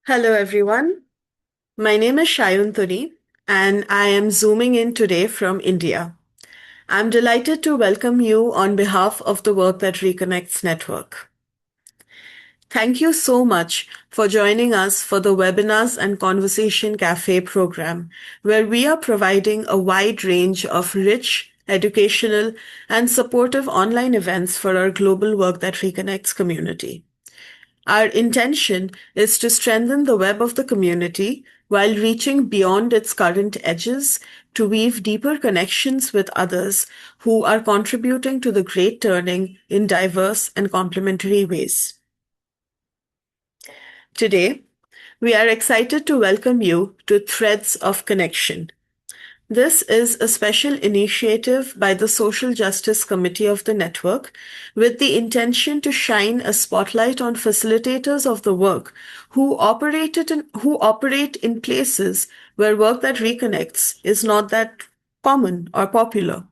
Hello, everyone. My name is Shayun and I am zooming in today from India. I'm delighted to welcome you on behalf of the Work That Reconnects network. Thank you so much for joining us for the Webinars and Conversation Cafe program, where we are providing a wide range of rich, educational, and supportive online events for our global Work That Reconnects community. Our intention is to strengthen the web of the community while reaching beyond its current edges to weave deeper connections with others who are contributing to the great turning in diverse and complementary ways. Today, we are excited to welcome you to Threads of Connection. This is a special initiative by the Social Justice Committee of the network with the intention to shine a spotlight on facilitators of the work who operate in places where work that reconnects is not that common or popular.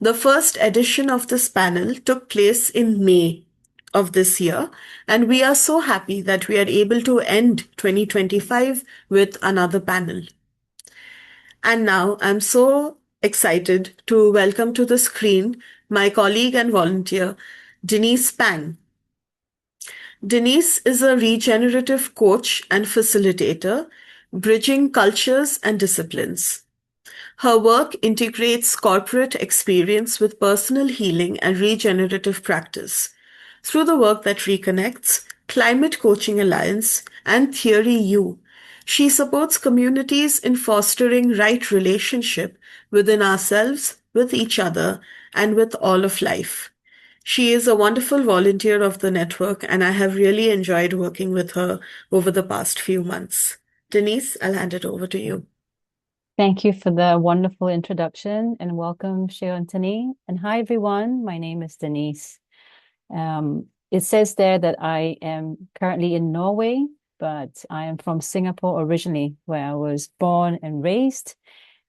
The first edition of this panel took place in May of this year, and we are so happy that we are able to end 2025 with another panel. And now I'm so excited to welcome to the screen my colleague and volunteer, Denise Pang. Denise is a regenerative coach and facilitator, bridging cultures and disciplines. Her work integrates corporate experience with personal healing and regenerative practice. Through the Work That Reconnects, Climate Coaching Alliance, and Theory U, she supports communities in fostering right relationship within ourselves, with each other, and with all of life. She is a wonderful volunteer of the network, and I have really enjoyed working with her over the past few months. Denise, I'll hand it over to you. Thank you for the wonderful introduction and welcome, Shayantani. And hi, everyone. My name is Denise. It says there that I am currently in Norway, but I am from Singapore originally, where I was born and raised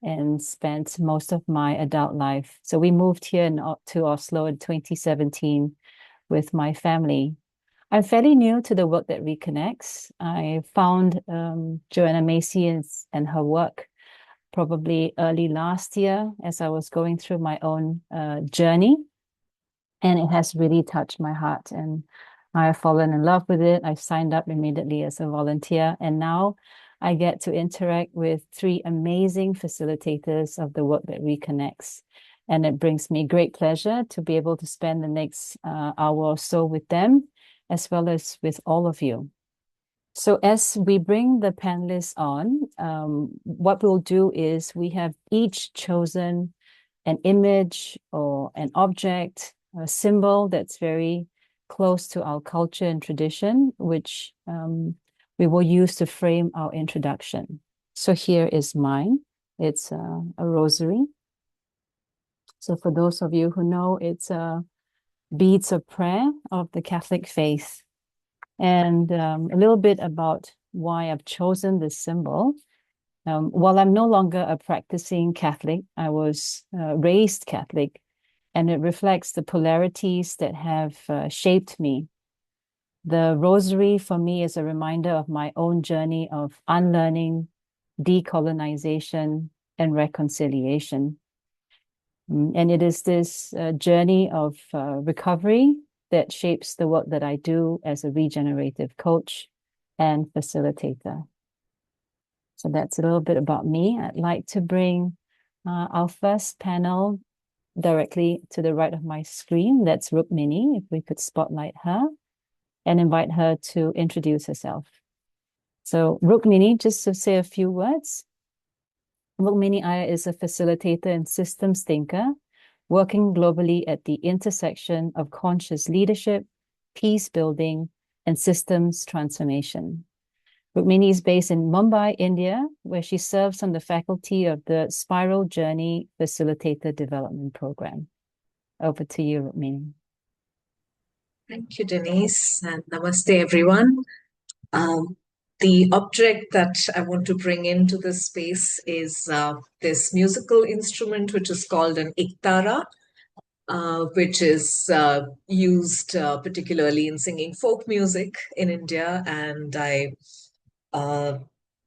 and spent most of my adult life. So we moved here to Oslo in 2017 with my family. I'm fairly new to the Work That Reconnects. I found Joanna Macy and her work probably early last year as I was going through my own journey. And it has really touched my heart. And I have fallen in love with it. I've signed up immediately as a volunteer. And now I get to interact with three amazing facilitators of the Work That Reconnects. And it brings me great pleasure to be able to spend the next hour or so with them, as well as with all of you. So as we bring the panelists on, what we'll do is we have each chosen an image or an object, a symbol that's very close to our culture and tradition, which we will use to frame our introduction. So here is mine. It's a rosary. So for those of you who know, it's beads of prayer of the Catholic faith. And a little bit about why I've chosen this symbol. While I'm no longer a practicing Catholic, I was raised Catholic, and it reflects the polarities that have shaped me. The rosary for me is a reminder of my own journey of unlearning, decolonization, and reconciliation. And it is this journey of recovery that shapes the work that I do as a regenerative coach and facilitator. So that's a little bit about me. I'd like to bring our first panel directly to the right of my screen. That's Rukmini, if we could spotlight her and invite her to introduce herself. So Rukmini, just to say a few words. Rukmini Iyer is a facilitator and systems thinker, working globally at the intersection of conscious leadership, peace building, and systems transformation. Rukmini is based in Mumbai, India, where she serves on the faculty of the Spiral Journey Facilitator Development Program. Over to you, Rukmini. Thank you, Denise, and namaste, everyone. The object that I want to bring into this space is this musical instrument, which is called an iktara, which is used particularly in singing folk music in India. And I uh,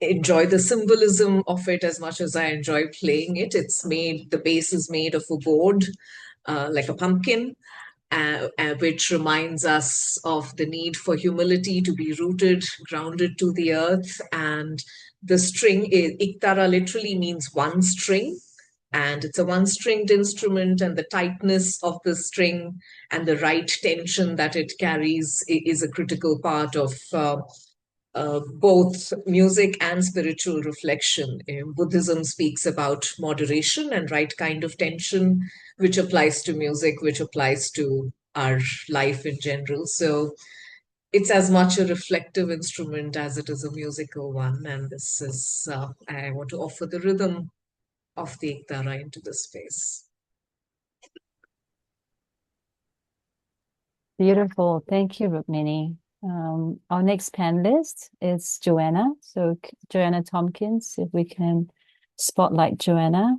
enjoy the symbolism of it as much as I enjoy playing it. The bass is made of a board, like a pumpkin, which reminds us of the need for humility, to be rooted, grounded to the earth. And the string, iktara literally means one string. And it's a one stringed instrument, and the tightness of the string and the right tension that it carries is a critical part of both music and spiritual reflection. Buddhism speaks about moderation and right kind of tension, which applies to music, which applies to our life in general. So it's as much a reflective instrument as it is a musical one. And this is, I want to offer the rhythm of the Iktara into the space. Beautiful. Thank you, Rukmini. Our next panelist is Joanna. So Joanna Tomkins, if we can spotlight Joanna.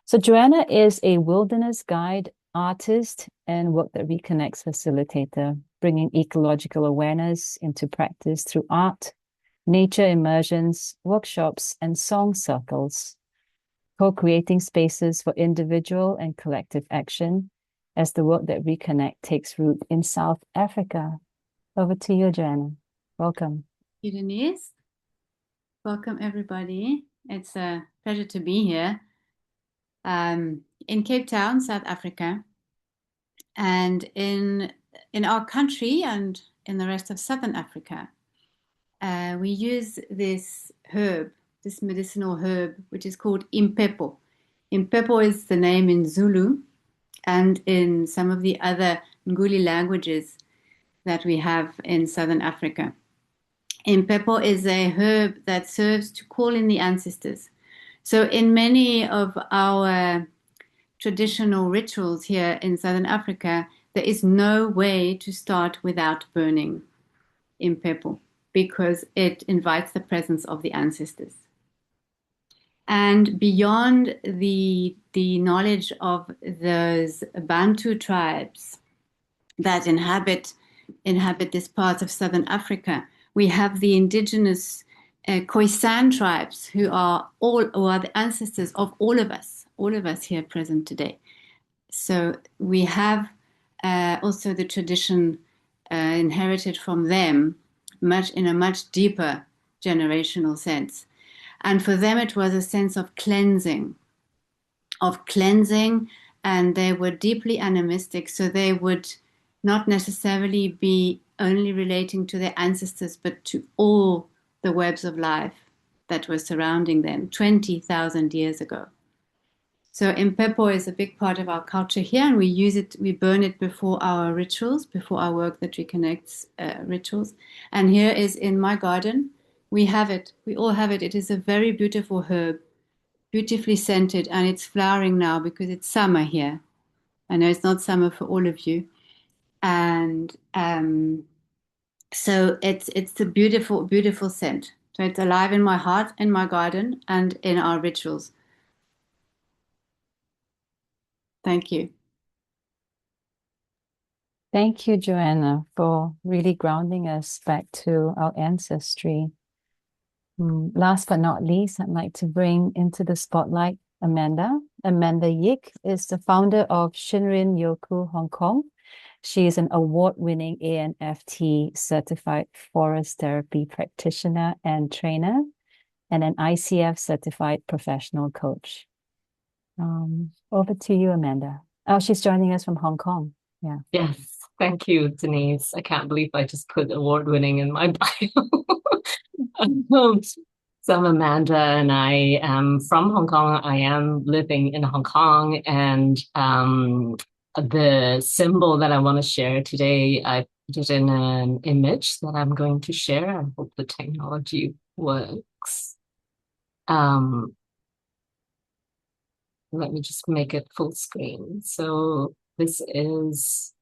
So Joanna is a wilderness guide, artist, and Work That Reconnects facilitator, bringing ecological awareness into practice through art, nature immersions, workshops, and song circles, co-creating spaces for individual and collective action as the Work That Reconnect takes root in South Africa. Over to you, Joanna. Welcome. Thank you, Denise. Welcome, everybody. It's a pleasure to be here in Cape Town, South Africa, and in our country and in the rest of Southern Africa. We use this herb, this medicinal herb, which is called impepo. Impepo is the name in Zulu and in some of the other Nguli languages that we have in Southern Africa. Impepo is a herb that serves to call in the ancestors. So in many of our traditional rituals here in Southern Africa, there is no way to start without burning impepo, because it invites the presence of the ancestors. And beyond the knowledge of those Bantu tribes that inhabit this part of Southern Africa, we have the indigenous Khoisan tribes who are the ancestors of all of us here present today. So we have also the tradition inherited from them in a much deeper generational sense. And for them, it was a sense of cleansing, and they were deeply animistic. So they would not necessarily be only relating to their ancestors, but to all the webs of life that were surrounding them 20,000 years ago. So impepo is a big part of our culture here, and we use it, we burn it before our rituals, before our Work That Reconnects rituals. And here is in my garden, we have it, we all have it. It is a very beautiful herb, beautifully scented, and it's flowering now because it's summer here. I know it's not summer for all of you. And so it's a beautiful, beautiful scent. So it's alive in my heart, in my garden, and in our rituals. Thank you. Thank you, Joanna, for really grounding us back to our ancestry. Last but not least, I'd like to bring into the spotlight Amanda. Amanda Yik is the founder of Shinrin Yoku Hong Kong. She is an award-winning ANFT certified forest therapy practitioner and trainer, and an ICF certified professional coach. Over to you, Amanda. Oh, she's joining us from Hong Kong. Yeah. Yes, thank you, Denise. I can't believe I just put award-winning in my bio. So I'm Amanda, and I am from Hong Kong. I am living in Hong Kong, and the symbol that I want to share today, I put it in an image that I'm going to share. I hope the technology works. Let me just make it full screen. So this is,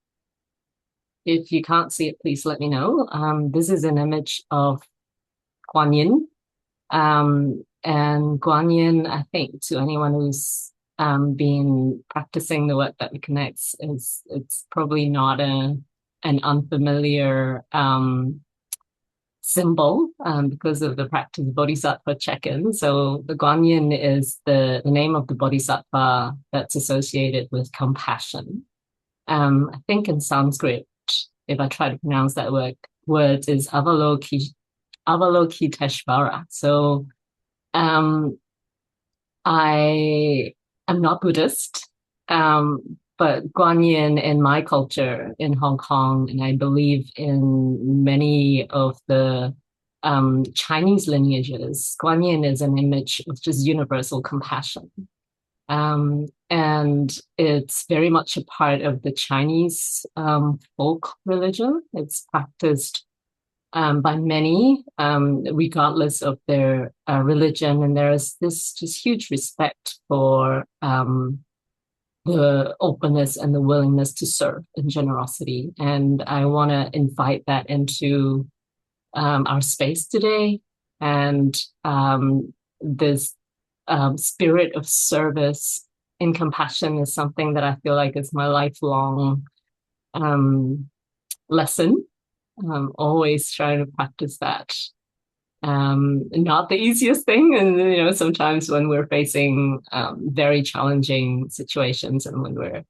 if you can't see it, please let me know. This is an image of Guan Yin. And Guan Yin, I think, to anyone who's been practicing the Work That Reconnects, it's probably not an unfamiliar symbol because of the practice Bodhisattva check-in. So the Guanyin is the name of the Bodhisattva that's associated with compassion. I think in Sanskrit, if I try to pronounce that word is Avalokiteshvara. So I am not Buddhist, but Guanyin in my culture in Hong Kong, and I believe in many of the Chinese lineages, Guanyin is an image of just universal compassion. And it's very much a part of the Chinese folk religion. It's practiced by many, regardless of their religion. And there is this just huge respect for the openness and the willingness to serve and generosity. And I want to invite that into our space today. And this spirit of service and compassion is something that I feel like is my lifelong lesson. I'm always trying to practice that. Not the easiest thing. And, sometimes when we're facing very challenging situations and when we're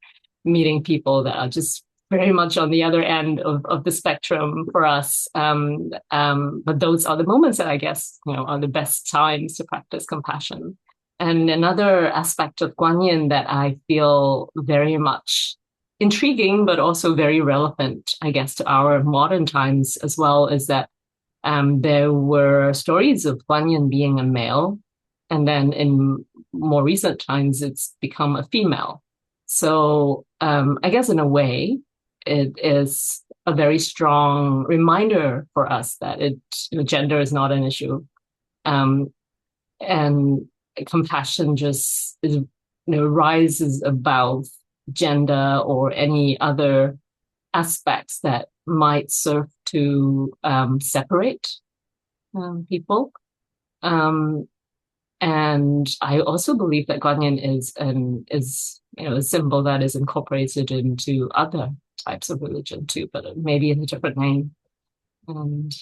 meeting people that are just very much on the other end of the spectrum for us. But those are the moments that I guess, are the best times to practice compassion. And another aspect of Guanyin that I feel very much intriguing, but also very relevant, I guess, to our modern times as well, is that there were stories of Guanyin being a male, and then in more recent times, it's become a female. So I guess in a way, it is a very strong reminder for us that gender is not an issue, and compassion just rises above gender or any other aspects that might serve to separate people. And I also believe that Guanyin is a symbol that is incorporated into other types of religion too, but maybe in a different name. And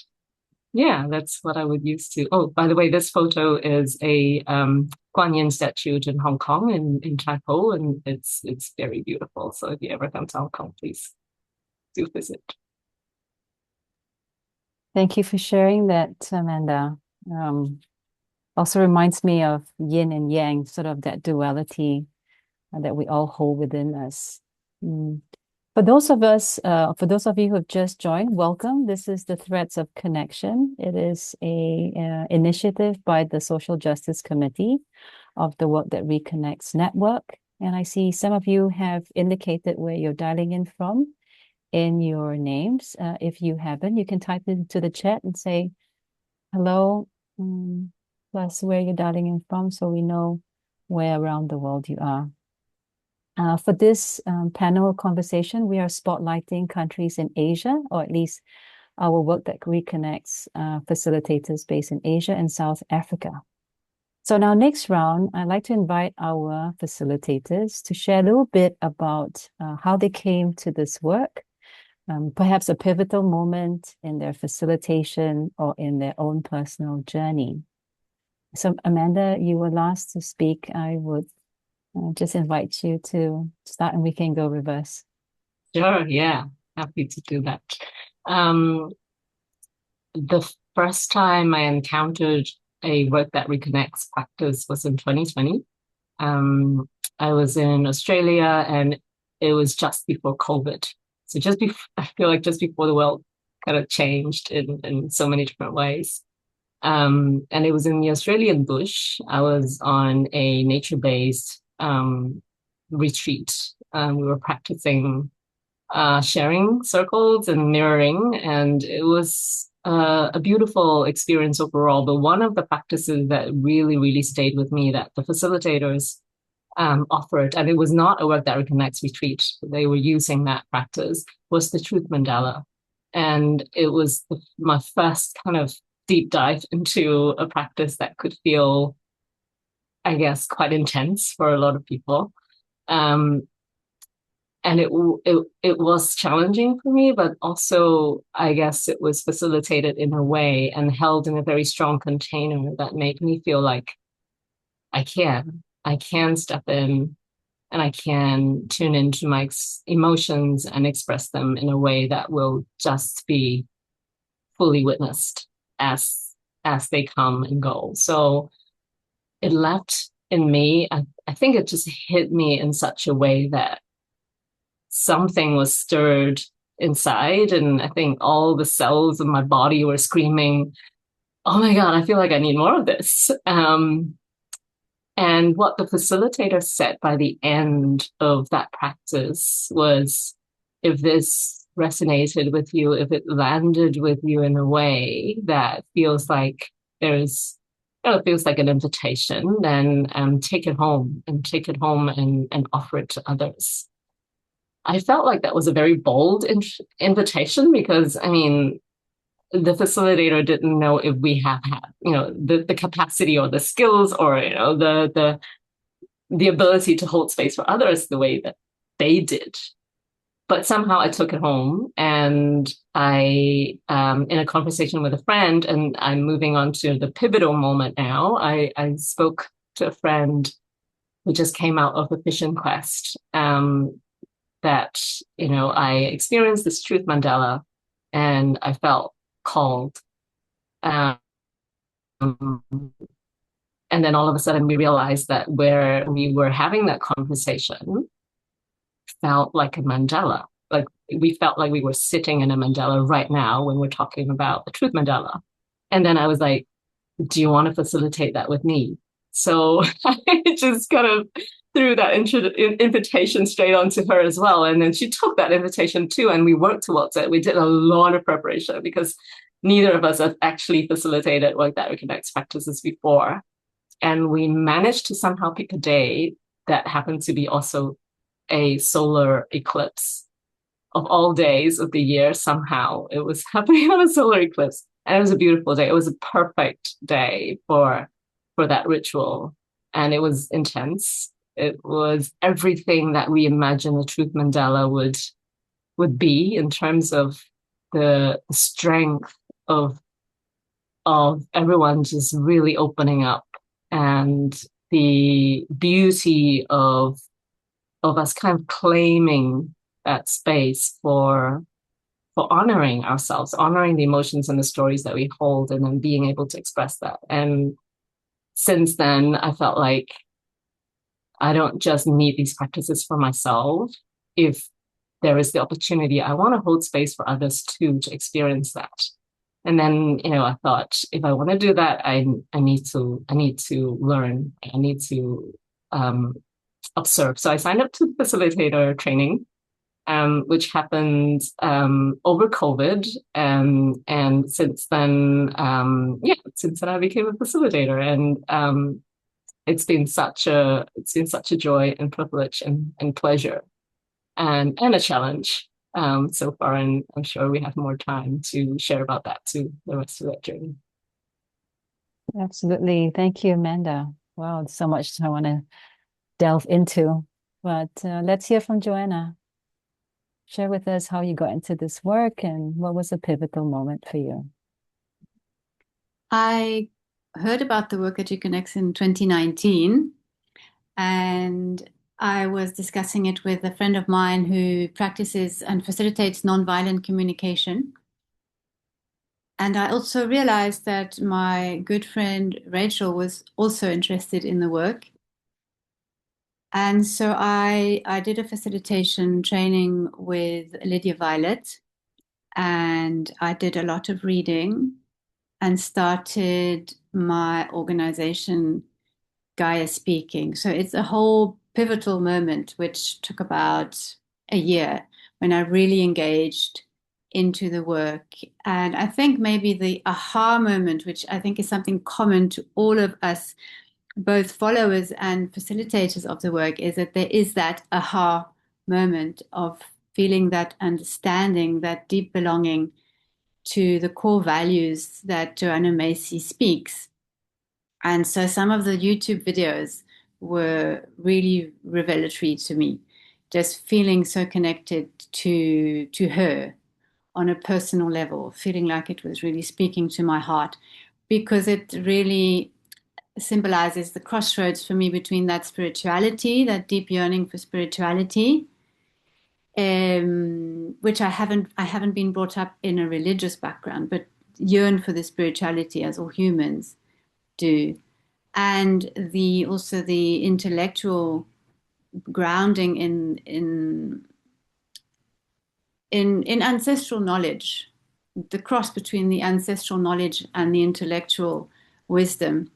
yeah, that's what I would use to. Oh, by the way, this photo is a Guanyin statue in Hong Kong in Tai Po, and it's very beautiful. So if you ever come to Hong Kong, please do visit. Thank you for sharing that, Amanda. Also reminds me of yin and yang, sort of that duality that we all hold within us. For those of you who have just joined, welcome. This is the Threads of Connection. It is a initiative by the Social Justice Committee of the Work That Reconnects Network. And I see some of you have indicated where you're dialing in from in your names. If you haven't, you can type into the chat and say hello, plus where you're dialing in from, so we know where around the world you are. For this panel conversation, we are spotlighting countries in Asia, or at least our Work That Reconnects facilitators based in Asia and South Africa. So now next round, I'd like to invite our facilitators to share a little bit about how they came to this work, perhaps a pivotal moment in their facilitation or in their own personal journey. So Amanda, you were last to speak. I would just invite you to start and we can go reverse. Sure, yeah, happy to do that. The first time I encountered a Work That Reconnects practice was in 2020. I was in Australia and it was just before COVID. So I feel like just before the world kind of changed in so many different ways. And it was in the Australian bush. I was on a nature-based retreat. We were practicing sharing circles and mirroring, and it was a beautiful experience overall. But one of the practices that really, really stayed with me that the facilitators offered, and it was not a Work That Reconnects retreat, they were using that practice, was the truth mandala. And it was my first kind of deep dive into a practice that could feel, I guess, quite intense for a lot of people. And and it was challenging for me, but also I guess it was facilitated in a way and held in a very strong container that made me feel like I can step in and I can tune into my emotions and express them in a way that will just be fully witnessed as they come and go. So it left in me, I think it just hit me in such a way that something was stirred inside. And I think all the cells of my body were screaming, oh my God, I feel like I need more of this. And what the facilitator said by the end of that practice was, if this resonated with you, if it landed with you in a way that feels like it feels like an invitation, then take it home and offer it to others. I felt like that was a very bold invitation because, I mean, the facilitator didn't know if we have had, the capacity or the skills or, the ability to hold space for others the way that they did. But somehow I took it home, and I, in a conversation with a friend, and I'm moving on to the pivotal moment now, I spoke to a friend who just came out of a vision quest, that, I experienced this truth Mandela and I felt called. Um, and then all of a sudden we realized that where we were having that conversation felt like a Mandela. Like we felt like we were sitting in a Mandela right now when we're talking about the truth Mandela. And then I was like, do you want to facilitate that with me? So I just kind of threw that invitation straight onto her as well. And then she took that invitation too, and we worked towards it. We did a lot of preparation because neither of us have actually facilitated Work That Reconnects practices before. And we managed to somehow pick a day that happened to be also a solar eclipse. Of all days of the year, somehow it was happening on a solar eclipse. And it was a beautiful day. It was a perfect day for that ritual. And it was intense. It was everything that we imagine a truth Mandela would be in terms of the strength of everyone just really opening up, and the beauty of us kind of claiming that space for honoring ourselves, honoring the emotions and the stories that we hold, and then being able to express that. And since then, I felt like I don't just need these practices for myself. If there is the opportunity, I want to hold space for others too to experience that. And then, I thought, if I want to do that, I need to learn. I need to observe. So I signed up to facilitator training, which happened over COVID, and since then, I became a facilitator, and it's been such a joy and privilege and pleasure, and a challenge so far, and I'm sure we have more time to share about that too, the rest of that journey. Absolutely. Thank you, Amanda. Wow, so much I want to delve into, but let's hear from Joanna. Share with us how you got into this work and what was a pivotal moment for you. I heard about the Work That Reconnects in 2019, and I was discussing it with a friend of mine who practices and facilitates nonviolent communication. And I also realized that my good friend Rachel was also interested in the work. And so I did a facilitation training with Lydia Violet, and I did a lot of reading and started my organization, Gaia Speaking. So it's a whole pivotal moment, which took about a year, when I really engaged into the work. And I think maybe the aha moment, which I think is something common to all of us, both followers and facilitators of the work, is that there is that aha moment of feeling that understanding, that deep belonging to the core values that Joanna Macy speaks. And so some of the YouTube videos were really revelatory to me. just feeling so connected to her on a personal level, feeling like it was really speaking to my heart, because it really symbolizes the crossroads for me between that spirituality, that deep yearning for spirituality, which I haven't been brought up in a religious background, but yearn for the spirituality as all humans do, and also the intellectual grounding in ancestral knowledge, the cross between the ancestral knowledge and the intellectual wisdom,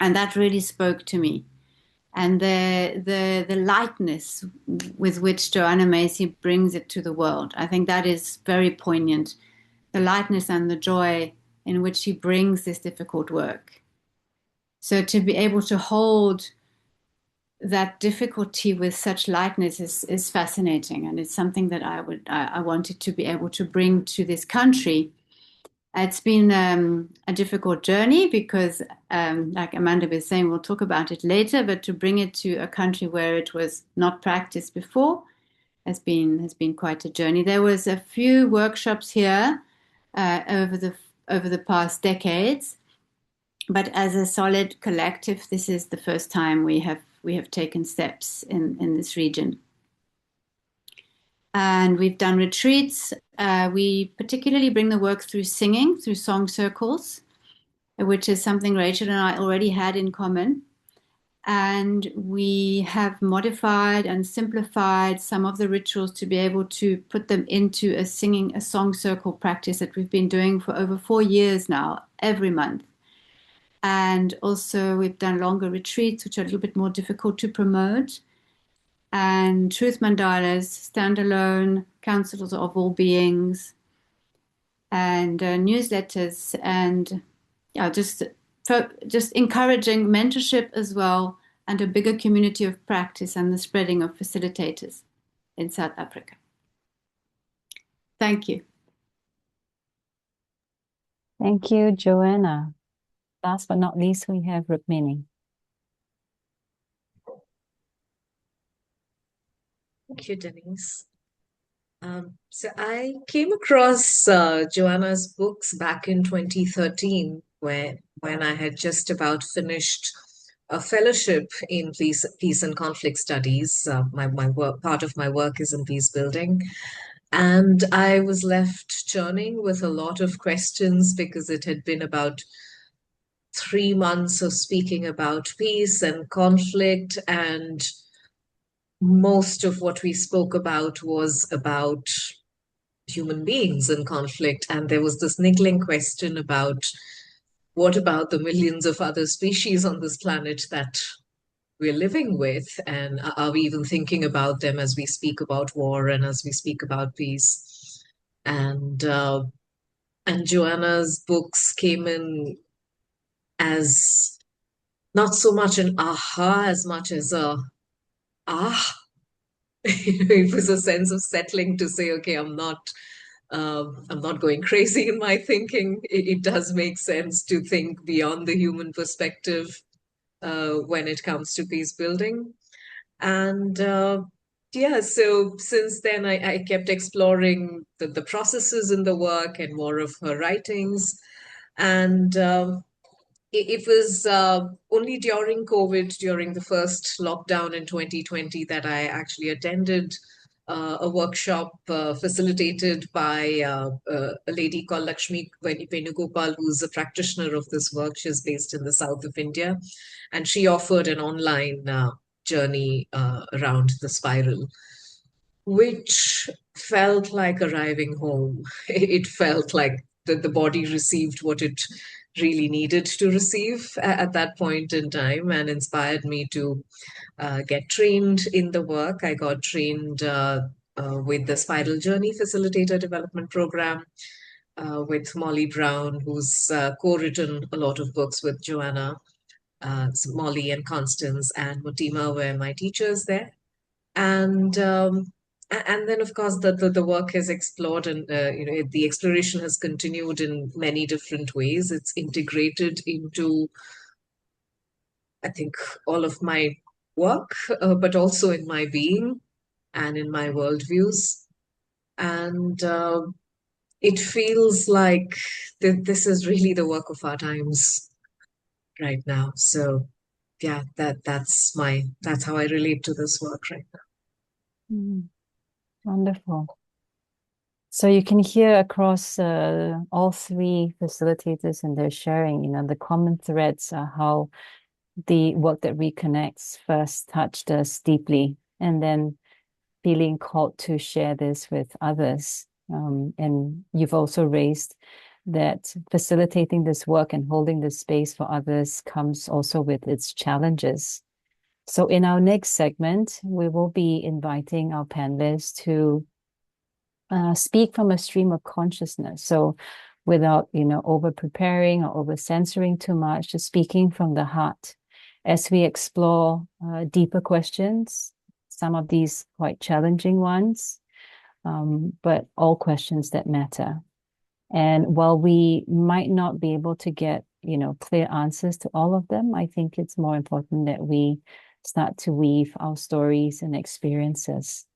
and that really spoke to me. And the lightness with which Joanna Macy brings it to the world, I think that is very poignant. The lightness and the joy in which she brings this difficult work. So to be able to hold that difficulty with such lightness is fascinating, and it's something that I wanted to be able to bring to this country. It's been a difficult journey because, like Amanda was saying, we'll talk about it later, but to bring it to a country where it was not practiced before has been quite a journey. There was a few workshops here over the past decades, but as a solid collective, this is the first time we have taken steps in this region. And we've done retreats. We particularly bring the work through singing, through song circles, which is something Rachel and I already had in common. And we have modified and simplified some of the rituals to be able to put them into a song circle practice that we've been doing for over 4 years now, every month. And also we've done longer retreats, which are a little bit more difficult to promote. And truth mandalas, standalone councils of all beings, and newsletters, and just encouraging mentorship as well, and a bigger community of practice and the spreading of facilitators in South Africa. Thank you. Thank you, Joanna. Last but not least, we have Rukmini. Thank you, Denise. So I came across Joanna's books back in 2013, when I had just about finished a fellowship in peace and conflict studies. My work, part of my work is in peace building. And I was left churning with a lot of questions because it had been about 3 months of speaking about peace and conflict, and most of what we spoke about was about human beings in conflict. And there was this niggling question about, what about the millions of other species on this planet that we're living with? And are we even thinking about them as we speak about war and as we speak about peace? And Joanna's books came in as not so much an aha as much as a it was a sense of settling to say, okay, I'm not going crazy in my thinking. It does make sense to think beyond the human perspective when it comes to peace building. And yeah, so since then I kept exploring the processes in the work and more of her writings. And it was only during COVID, during the first lockdown in 2020, that I actually attended a workshop facilitated by a lady called Lakshmi Venugopal, who's a practitioner of this work. She's based in the south of India, and she offered an online journey around the spiral, which felt like arriving home. It felt like the body received what it really needed to receive at that point in time, and inspired me to get trained in the work. I got trained with the Spiral Journey Facilitator Development Program with Molly Brown, who's co-written a lot of books with Joanna. So Molly and Constance and Mutima were my teachers there. And then, of course, the work has explored, and the exploration has continued in many different ways. It's integrated into, I think, all of my work, but also in my being. and in my worldviews. And it feels like this is really the work of our times right now. So yeah, that's how I relate to this work right now. Wonderful. So you can hear across all three facilitators and their sharing, the common threads are how the work that reconnects first touched us deeply, and then feeling called to share this with others. And you've also raised that facilitating this work and holding this space for others comes also with its challenges. So in our next segment, we will be inviting our panelists to speak from a stream of consciousness. So without, over preparing or over censoring too much, just speaking from the heart as we explore deeper questions, some of these quite challenging ones, but all questions that matter. And while we might not be able to get, clear answers to all of them, I think it's more important that we start to weave our stories and experiences.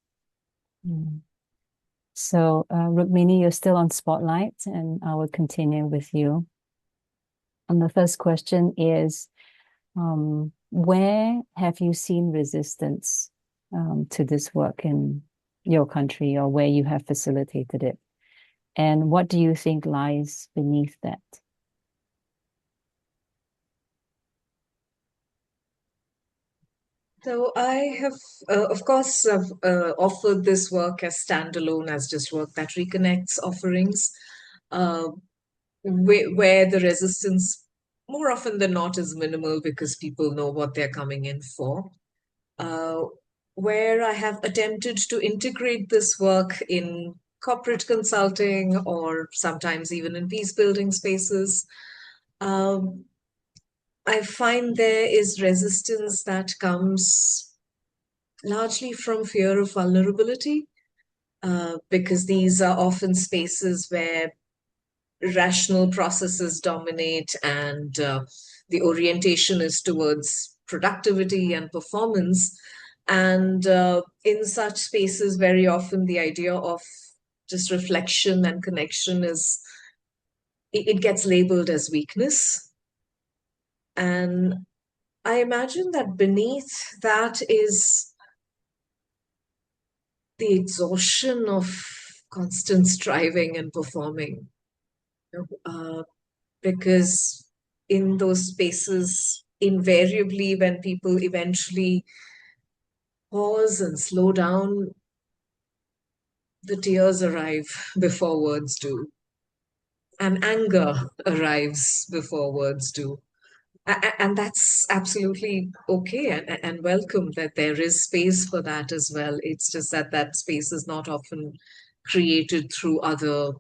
So, Rukmini, you're still on Spotlight, and I will continue with you. And the first question is, where have you seen resistance to this work in your country, or where you have facilitated it? And what do you think lies beneath that? So I have, of course, offered this work as standalone, as just Work That Reconnects offerings, where the resistance more often than not is minimal because people know what they're coming in for. Where I have attempted to integrate this work in corporate consulting or sometimes even in peace building spaces, I find there is resistance that comes largely from fear of vulnerability, because these are often spaces where rational processes dominate and the orientation is towards productivity and performance. And in such spaces, very often the idea of just reflection and connection it gets labeled as weakness. And I imagine that beneath that is the exhaustion of constant striving and performing. Because in those spaces, invariably, when people eventually pause and slow down, the tears arrive before words do, and anger arrives before words do. And that's absolutely okay and welcome that there is space for that as well. It's just that space is not often created through other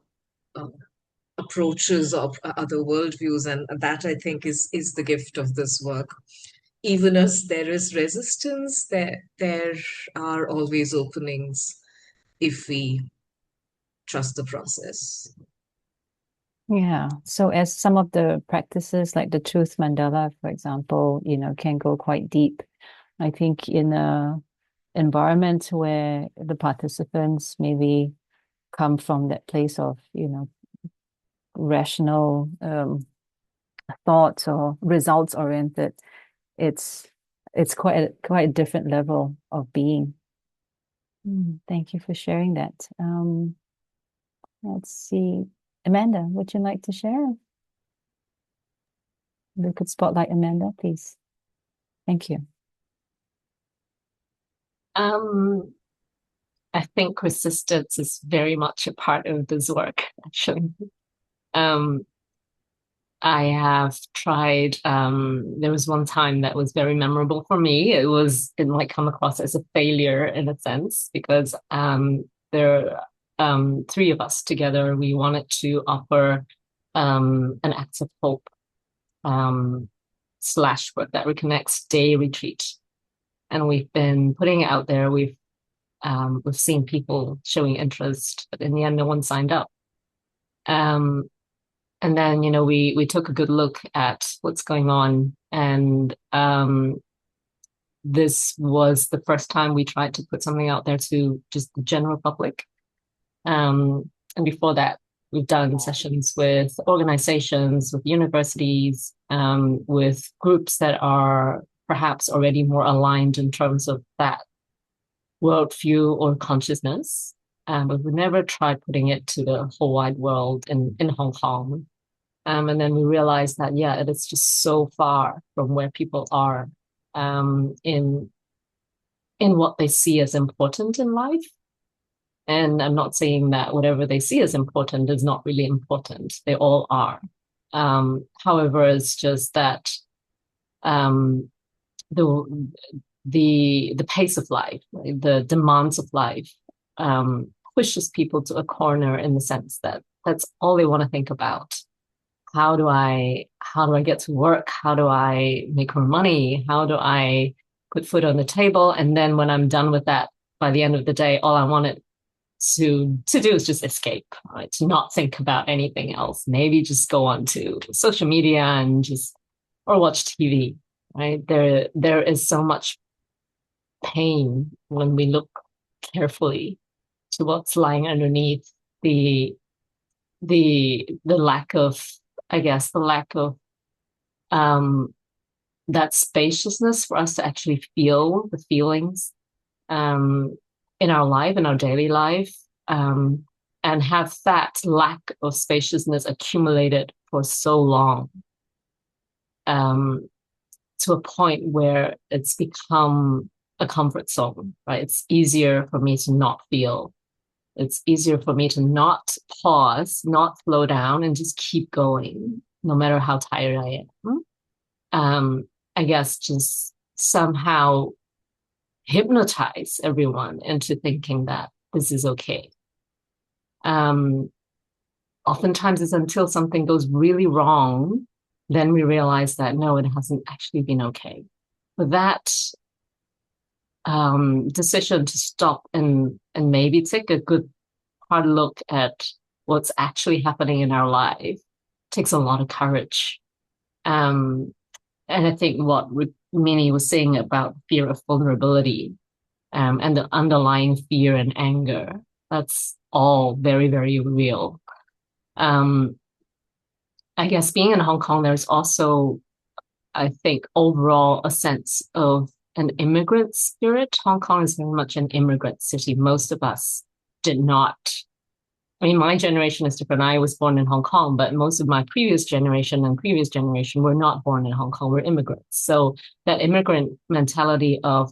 approaches of other worldviews, and that I think is the gift of this work. Even as there is resistance, there are always openings if we trust the process. Yeah. So as some of the practices like the truth mandala, for example, can go quite deep. I think in a environment where the participants maybe come from that place of, rational thoughts or results oriented, it's quite a different level of being. Thank you for sharing that. Let's see. Amanda, would you like to share? We could spotlight Amanda, please. Thank you. I think resistance is very much a part of this work, actually. I have tried, there was one time that was very memorable for me. It might come across as a failure in a sense, because there are three of us together. We wanted to offer an act of hope / Work That Reconnects day retreat. And we've been putting it out there. We've seen people showing interest, but in the end, no one signed up. And then, we took a good look at what's going on, and this was the first time we tried to put something out there to just the general public. And before that, we've done sessions with organizations, with universities, with groups that are perhaps already more aligned in terms of that worldview or consciousness. But we never tried putting it to the whole wide world in Hong Kong. And then we realized that, yeah, it is just so far from where people are in what they see as important in life. And I'm not saying that whatever they see as important is not really important. They all are. However, it's just that the pace of life, right, the demands of life, pushes people to a corner in the sense that that's all they want to think about. How do I get to work? How do I make more money? How do I put food on the table? And then when I'm done with that, by the end of the day, all I wanted to do is just escape, right? To not think about anything else. Maybe just go on to social media and or watch TV, right? There is so much pain when we look carefully to what's lying underneath the lack of, I guess, the lack of that spaciousness for us to actually feel the feelings in our life, in our daily life, and have that lack of spaciousness accumulated for so long, to a point where it's become a comfort zone, right? It's easier for me to not feel. It's easier for me to not pause, not slow down, and just keep going, no matter how tired I am. I guess just somehow hypnotize everyone into thinking that this is okay. Oftentimes it's until something goes really wrong, then we realize that no, it hasn't actually been okay. But that decision to stop and maybe take a good hard look at what's actually happening in our life takes a lot of courage. And I think what Rukmini was saying about fear of vulnerability, and the underlying fear and anger, that's all very, very real. I guess being in Hong Kong, there's also, I think, overall a sense of an immigrant spirit. Hong Kong is very much an immigrant city. Most of us did not. I mean, my generation is different. I was born in Hong Kong, but most of my previous generation were not born in Hong Kong. We're immigrants. So that immigrant mentality of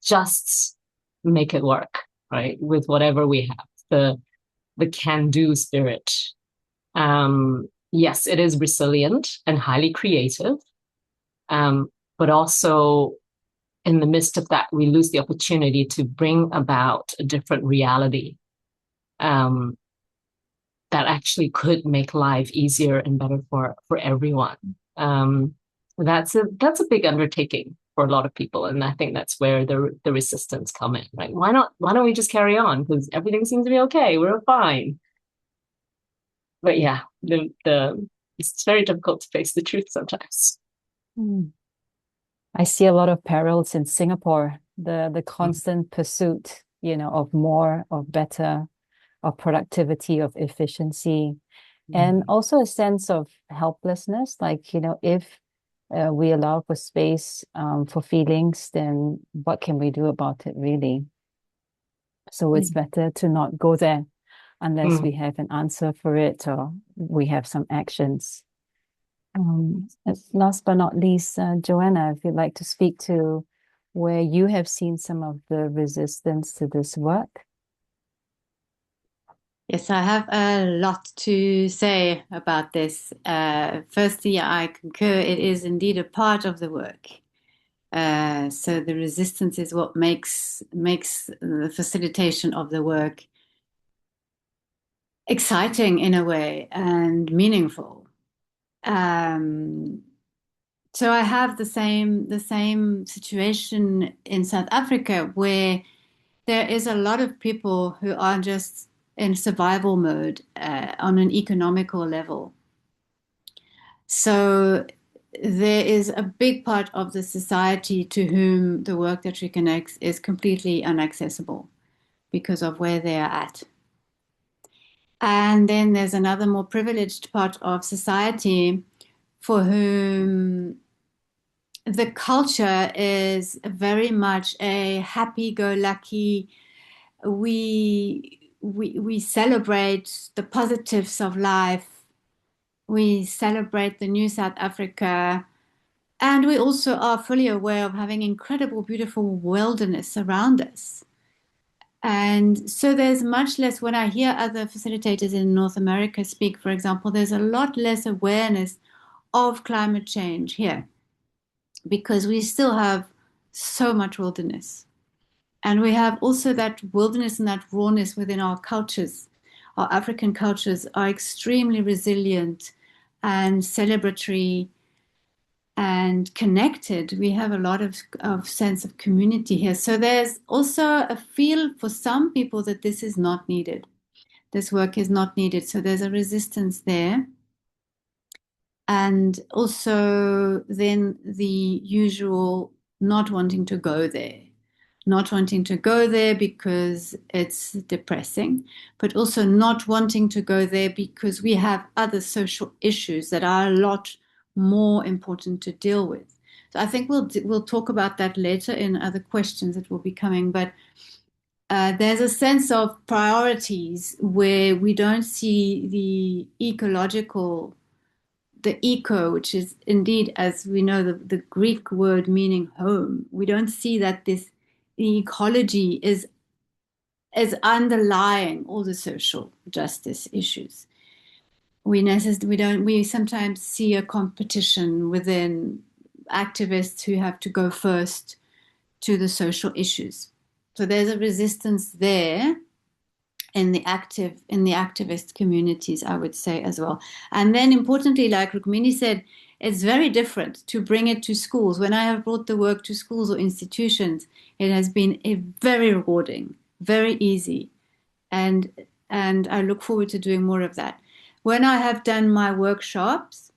just make it work, right? With whatever we have, the can-do spirit. Yes, it is resilient and highly creative. But also in the midst of that, we lose the opportunity to bring about a different reality that actually could make life easier and better for everyone. That's a big undertaking for a lot of people, and I think that's where the resistance come in, right? Why don't we just carry on? Because everything seems to be okay. We're fine. But yeah, it's very difficult to face the truth sometimes. I see a lot of parallels in Singapore, the constant pursuit, of more, of better, of productivity, of efficiency, and also a sense of helplessness. Like, if we allow for space for feelings, then what can we do about it, really? So it's better to not go there unless we have an answer for it or we have some actions. Last but not least, Joanna, if you'd like to speak to where you have seen some of the resistance to this work. Yes, I have a lot to say about this. Firstly, I concur it is indeed a part of the work. So the resistance is what makes the facilitation of the work exciting in a way and meaningful. So I have the same situation in South Africa, where there is a lot of people who are just in survival mode on an economical level. So there is a big part of the society to whom the work that reconnects is completely inaccessible because of where they are at. And then there's another more privileged part of society for whom the culture is very much a happy-go-lucky. We celebrate the positives of life. We celebrate the new South Africa. And we also are fully aware of having incredible, beautiful wilderness around us. And so there's much less, when I hear other facilitators in North America speak, for example, there's a lot less awareness of climate change here because we still have so much wilderness. And we have also that wilderness and that rawness within our cultures. Our African cultures are extremely resilient and celebratory and connected. We have a lot of sense of community here. So there's also a feel for some people that this is not needed. This work is not needed. So there's a resistance there. And also then the usual not wanting to go there. Not wanting to go there because it's depressing, but also not wanting to go there because we have other social issues that are a lot more important to deal with. So I think we'll talk about that later in other questions that will be coming. But there's a sense of priorities where we don't see the ecological, the eco, which is indeed, as we know, the Greek word meaning home. We don't see that the ecology is underlying all the social justice issues. We sometimes see a competition within activists who have to go first to the social issues. So there's a resistance there in the activist communities, I would say, as well. And then importantly, like Rukmini said, it's very different to bring it to schools. When I have brought the work to schools or institutions, it has been very rewarding, very easy. And I look forward to doing more of that. When I have done my workshops,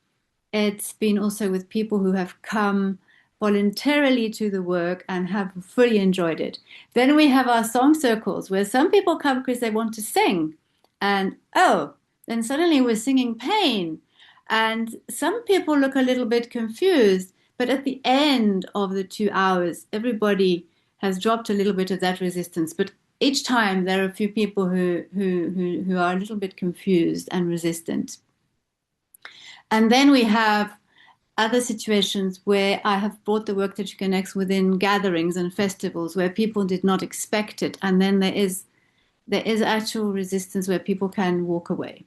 it's been also with people who have come voluntarily to the work and have fully enjoyed it. Then we have our song circles where some people come because they want to sing. And then suddenly we're singing pain. And some people look a little bit confused. But at the end of the 2 hours, everybody has dropped a little bit of that resistance. But each time there are a few people who are a little bit confused and resistant. And then we have other situations where I have brought the work that reconnects within gatherings and festivals where people did not expect it, and then there is actual resistance where people can walk away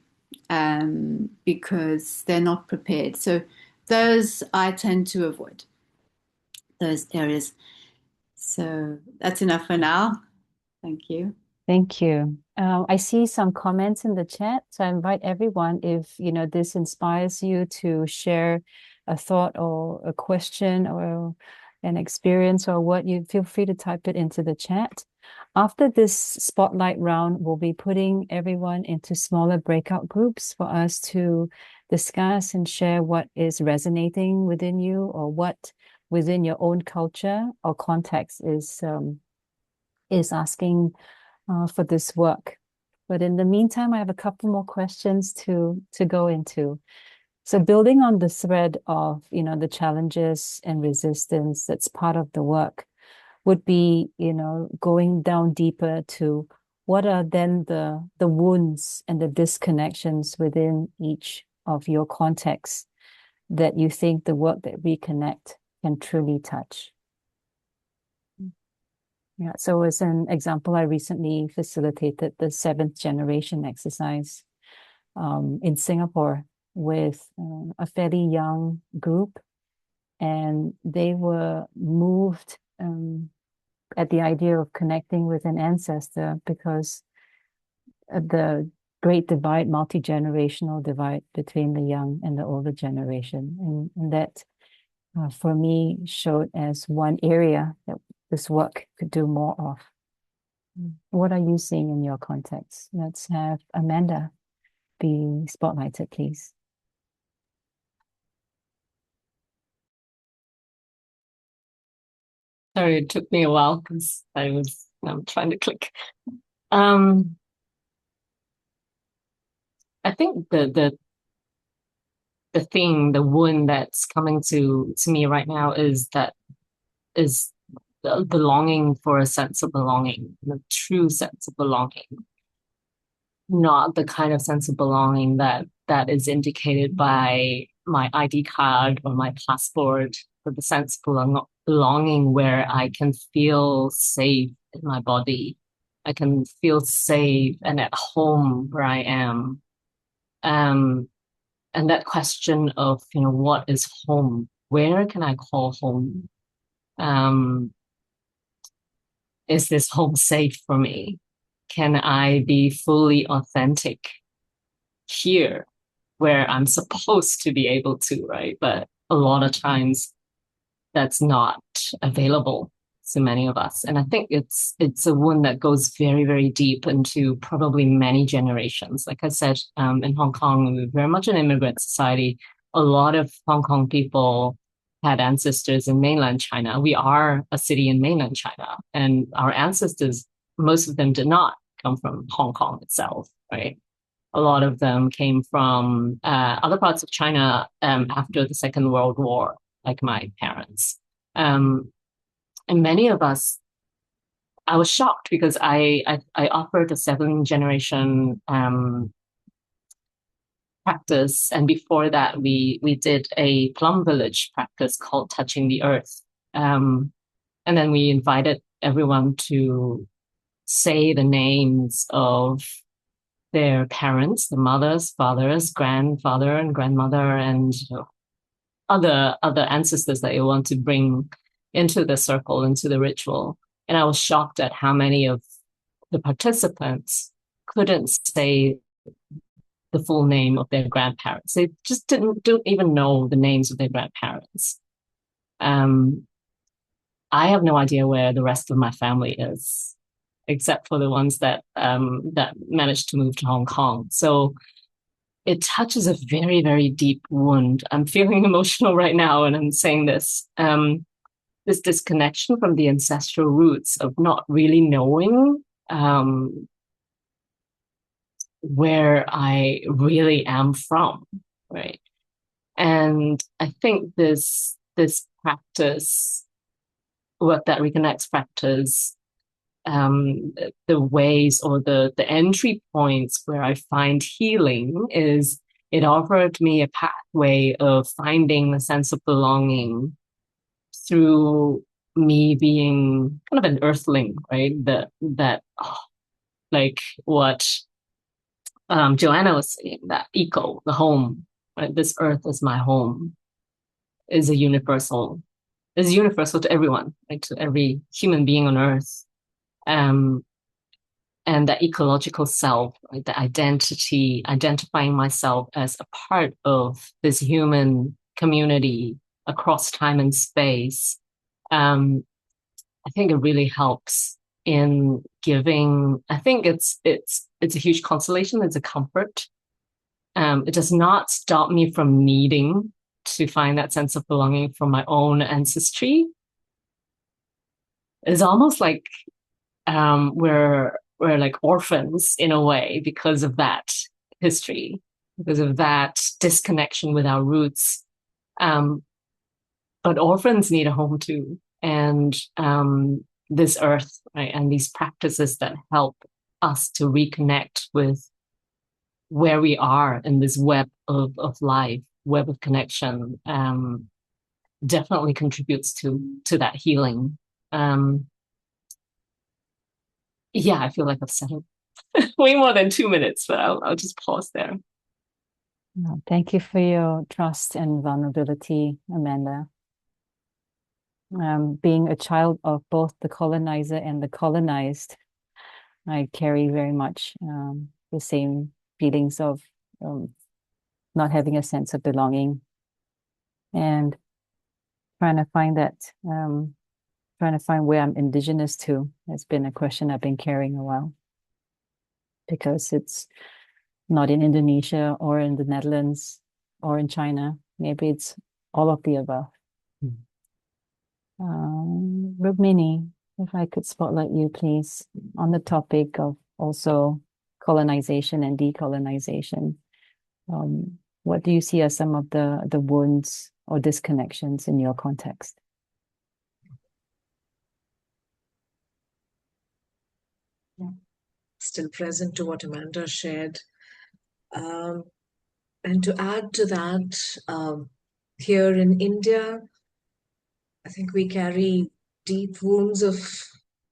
because they're not prepared. So those I tend to avoid, those areas. So that's enough for now. Thank you. Thank you. I see some comments in the chat, so I invite everyone, if this inspires you to share a thought or a question or an experience or what, you feel free to type it into the chat. After this spotlight round, we'll be putting everyone into smaller breakout groups for us to discuss and share what is resonating within you or what within your own culture or context is asking for this work. But in the meantime, I have a couple more questions to go into. So building on the thread of, the challenges and resistance that's part of the work would be, going down deeper to what are then the wounds and the disconnections within each of your contexts that you think the work that Reconnect can truly touch. Yeah, so as an example, I recently facilitated the 7th generation exercise in Singapore with a fairly young group, and they were moved at the idea of connecting with an ancestor because of the great divide, multi-generational divide between the young and the older generation. And that, for me, showed as one area that this work could do more of. What are you seeing in your context? Let's have Amanda be spotlighted, please. Sorry, it took me a while because I'm trying to click. I think the thing, the wound that's coming to me right now is the longing for a sense of belonging, the true sense of belonging, not the kind of sense of belonging that is indicated by my ID card or my passport, but the sense of belonging where I can feel safe in my body. I can feel safe and at home where I am. And that question of, what is home? Where can I call home? Is this home safe for me? Can I be fully authentic here where I'm supposed to be able to, right? But a lot of times that's not available to many of us. And I think it's a wound that goes very, very deep into probably many generations. Like I said, in Hong Kong, we're very much an immigrant society. A lot of Hong Kong people had ancestors in mainland China. We are a city in mainland China, and our ancestors, most of them did not come from Hong Kong itself, right? A lot of them came from other parts of China after the Second World War, like my parents. And many of us, I was shocked because I offered a 7th-generation practice, and before that we did a plum village practice called touching the earth, and then we invited everyone to say the names of their parents, the mothers, fathers, grandfather and grandmother, and other ancestors that you want to bring into the circle, into the ritual. And I was shocked at how many of the participants couldn't say the full name of their grandparents. They just don't even know the names of their grandparents. I have no idea where the rest of my family is, except for the ones that managed to move to Hong Kong. So it touches a very, very deep wound. I'm feeling emotional right now, and I'm saying this. This disconnection from the ancestral roots of not really knowing where I really am from, right? And I think this practice, Work That Reconnects practice, the ways or the entry points where I find healing is it offered me a pathway of finding the sense of belonging through me being kind of an earthling, right? Like what Joanna was saying, that eco, the home, right? This earth is my home, is universal to everyone, right? To every human being on earth. And that ecological self, right? The identity, identifying myself as a part of this human community across time and space. I think it really helps in giving. I think it's a huge consolation. It's a comfort. It does not stop me from needing to find that sense of belonging from my own ancestry. It's almost like we're like orphans in a way because of that history, because of that disconnection with our roots. But orphans need a home too. And this earth, right, and these practices that help us to reconnect with where we are in this web of life, web of connection, definitely contributes to that healing. Yeah, I feel like I've said it way more than 2 minutes, but I'll just pause there. No, thank you for your trust and vulnerability, Amanda. Being a child of both the colonizer and the colonized, I carry very much the same feelings of not having a sense of belonging, and trying to find where I'm indigenous to has been a question I've been carrying a while, because it's not in Indonesia or in the Netherlands or in China. Maybe it's all of the above. Rukmini, if I could spotlight you, please, on the topic of also colonization and decolonization. What do you see as some of the wounds or disconnections in your context? Still present to what Amanda shared. And to add to that, here in India, I think we carry deep wounds of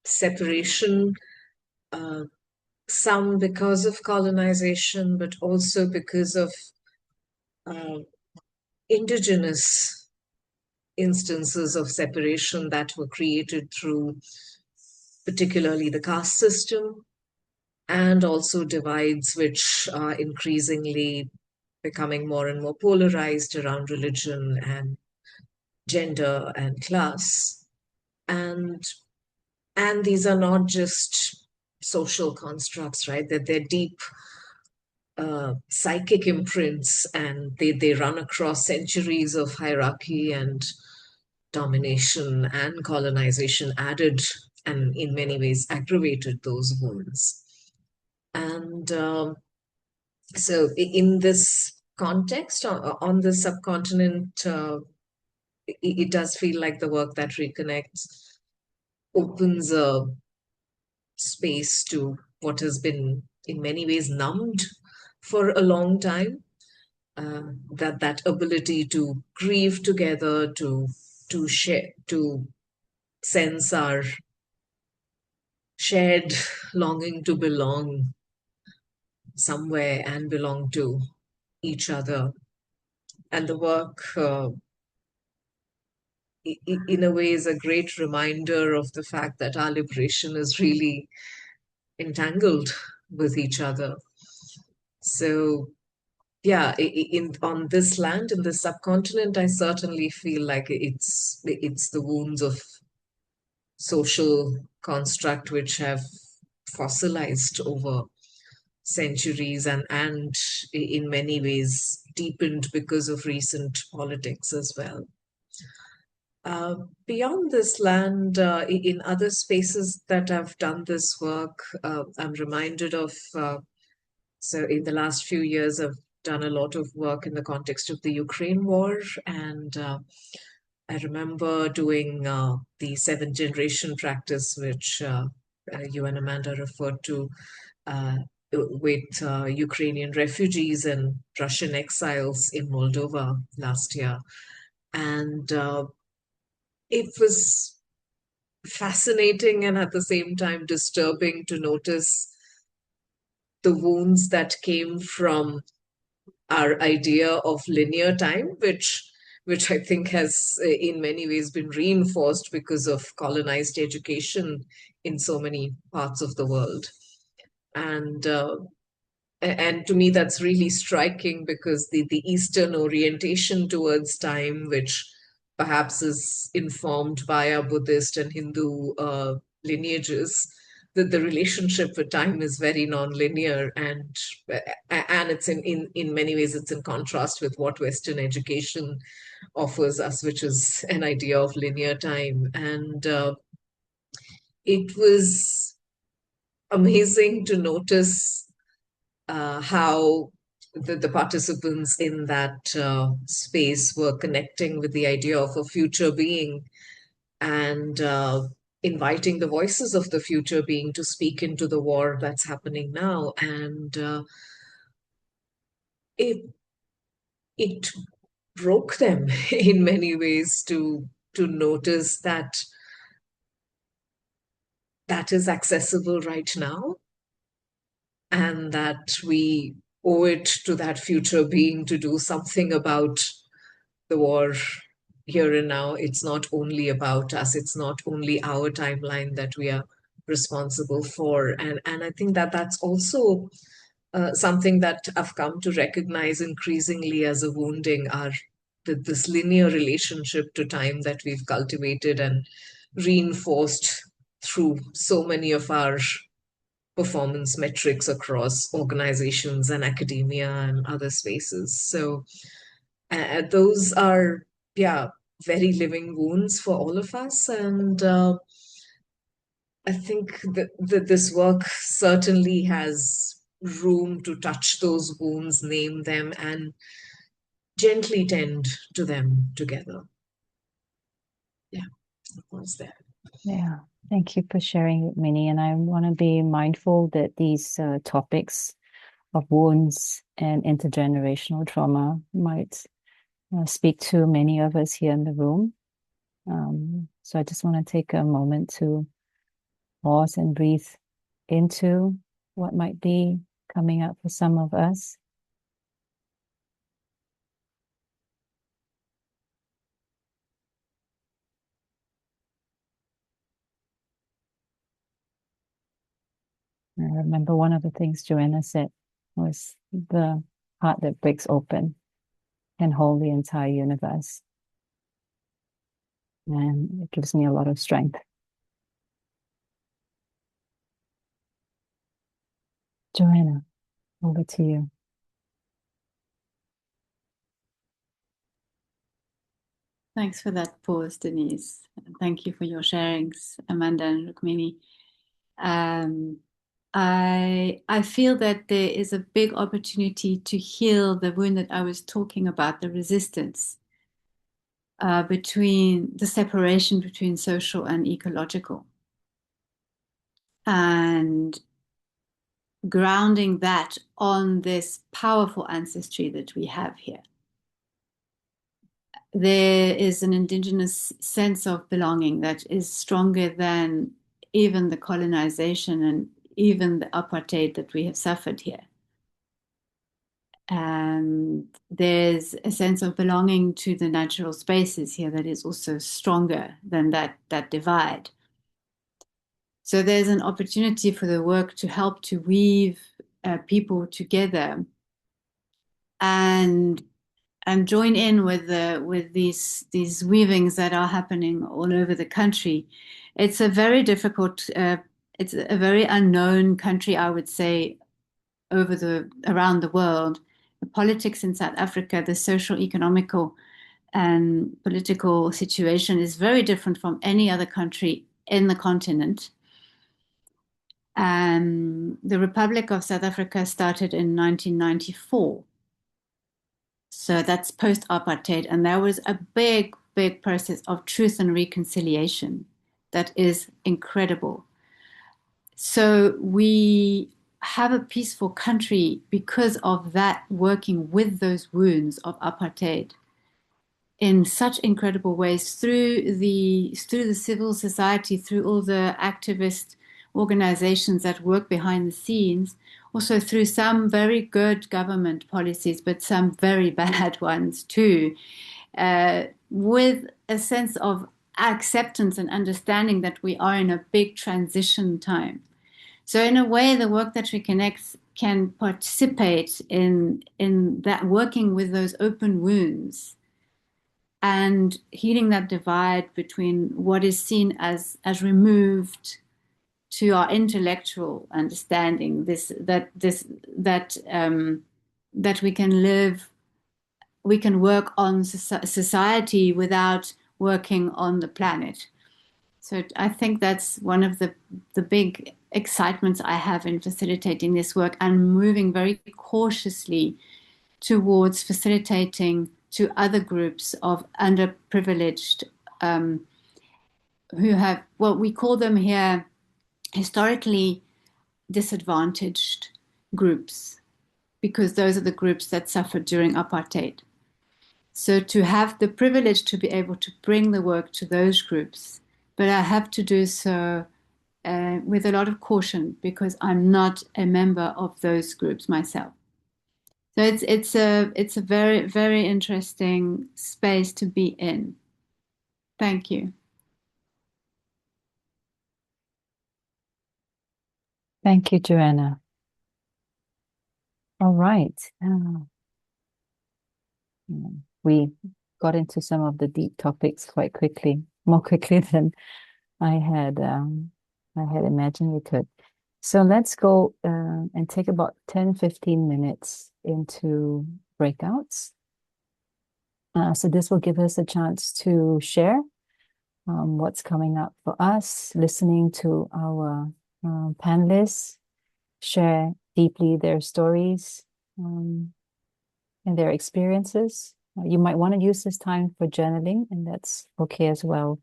separation, some because of colonization, but also because of indigenous instances of separation that were created through particularly the caste system, and also divides which are increasingly becoming more and more polarized around religion and gender and class. And these are not just social constructs, right? That they're deep psychic imprints, and they run across centuries of hierarchy and domination and colonization added and in many ways aggravated those wounds. And so in this context, on the subcontinent, it does feel like the work that reconnects opens a space to what has been in many ways numbed for a long time. That ability to grieve together, to share, to sense our shared longing to belong somewhere and belong to each other. And the work, in a way, is a great reminder of the fact that our liberation is really entangled with each other. So, yeah, on this land, in this subcontinent, I certainly feel like it's the wounds of social construct which have fossilized over centuries and in many ways deepened because of recent politics as well. Beyond this land, in other spaces that I've done this work, I'm reminded of, so in the last few years, I've done a lot of work in the context of the Ukraine war. And I remember doing the 7th generation practice, which you and Amanda referred to, with Ukrainian refugees and Russian exiles in Moldova last year. And it was fascinating and at the same time disturbing to notice the wounds that came from our idea of linear time, which I think has in many ways been reinforced because of colonized education in so many parts of the world. And to me, that's really striking because the Eastern orientation towards time, which perhaps is informed by our Buddhist and Hindu lineages, that the relationship with time is very non-linear, and it's in many ways it's in contrast with what Western education offers us, which is an idea of linear time. And it was amazing to notice how the participants in that space were connecting with the idea of a future being and inviting the voices of the future being to speak into the war that's happening now. And it broke them in many ways to notice that is accessible right now, and that we owe it to that future being to do something about the war here and now. It's not only about us. It's not only our timeline that we are responsible for. And I think that that's also something that I've come to recognize increasingly as a wounding, this linear relationship to time that we've cultivated and reinforced through so many of our performance metrics across organizations and academia and other spaces. So those are, yeah, very living wounds for all of us. And I think that this work certainly has room to touch those wounds, name them, and gently tend to them together. Yeah, that was there. Yeah, thank you for sharing, Rukmini. And I want to be mindful that these topics of wounds and intergenerational trauma might speak to many of us here in the room. So I just want to take a moment to pause and breathe into what might be coming up for some of us. I remember one of the things Joanna said was the heart that breaks open can hold the entire universe. And it gives me a lot of strength. Joanna, over to you. Thanks for that pause, Denise. Thank you for your sharings, Amanda and Rukmini. I feel that there is a big opportunity to heal the wound that I was talking about, the resistance between the separation between social and ecological, and grounding that on this powerful ancestry that we have here. There is an indigenous sense of belonging that is stronger than even the colonization and even the apartheid that we have suffered here. And there's a sense of belonging to the natural spaces here that is also stronger than that divide. So there's an opportunity for the work to help to weave people together and join in with these weavings that are happening all over the country. It's a very difficult, it's a very unknown country, I would say, around the world. The politics in South Africa, the social, economical, and political situation is very different from any other country in the continent. The Republic of South Africa started in 1994. So that's post-apartheid, and there was a big, big process of truth and reconciliation that is incredible. So we have a peaceful country because of that, working with those wounds of apartheid in such incredible ways through the civil society, through all the activist organizations that work behind the scenes, also through some very good government policies, but some very bad ones too, with a sense of acceptance and understanding that we are in a big transition time. So in a way, the Work That Reconnects can participate in that, working with those open wounds and healing that divide between what is seen as removed to our intellectual understanding, that we can live, we can work on society without working on the planet. So I think that's one of the big excitements I have in facilitating this work, and moving very cautiously towards facilitating to other groups of underprivileged who have, well, we call them here historically disadvantaged groups, because those are the groups that suffered during apartheid. So to have the privilege to be able to bring the work to those groups, but I have to do so with a lot of caution, because I'm not a member of those groups myself. So it's a very, very interesting space to be in. Thank you. Thank you, Joanna. All right. We got into some of the deep topics quite quickly, more quickly than I had imagined we could. So let's go and take about 10-15 minutes into breakouts. So this will give us a chance to share what's coming up for us, listening to our panelists share deeply their stories and their experiences. You might want to use this time for journaling, and that's okay as well.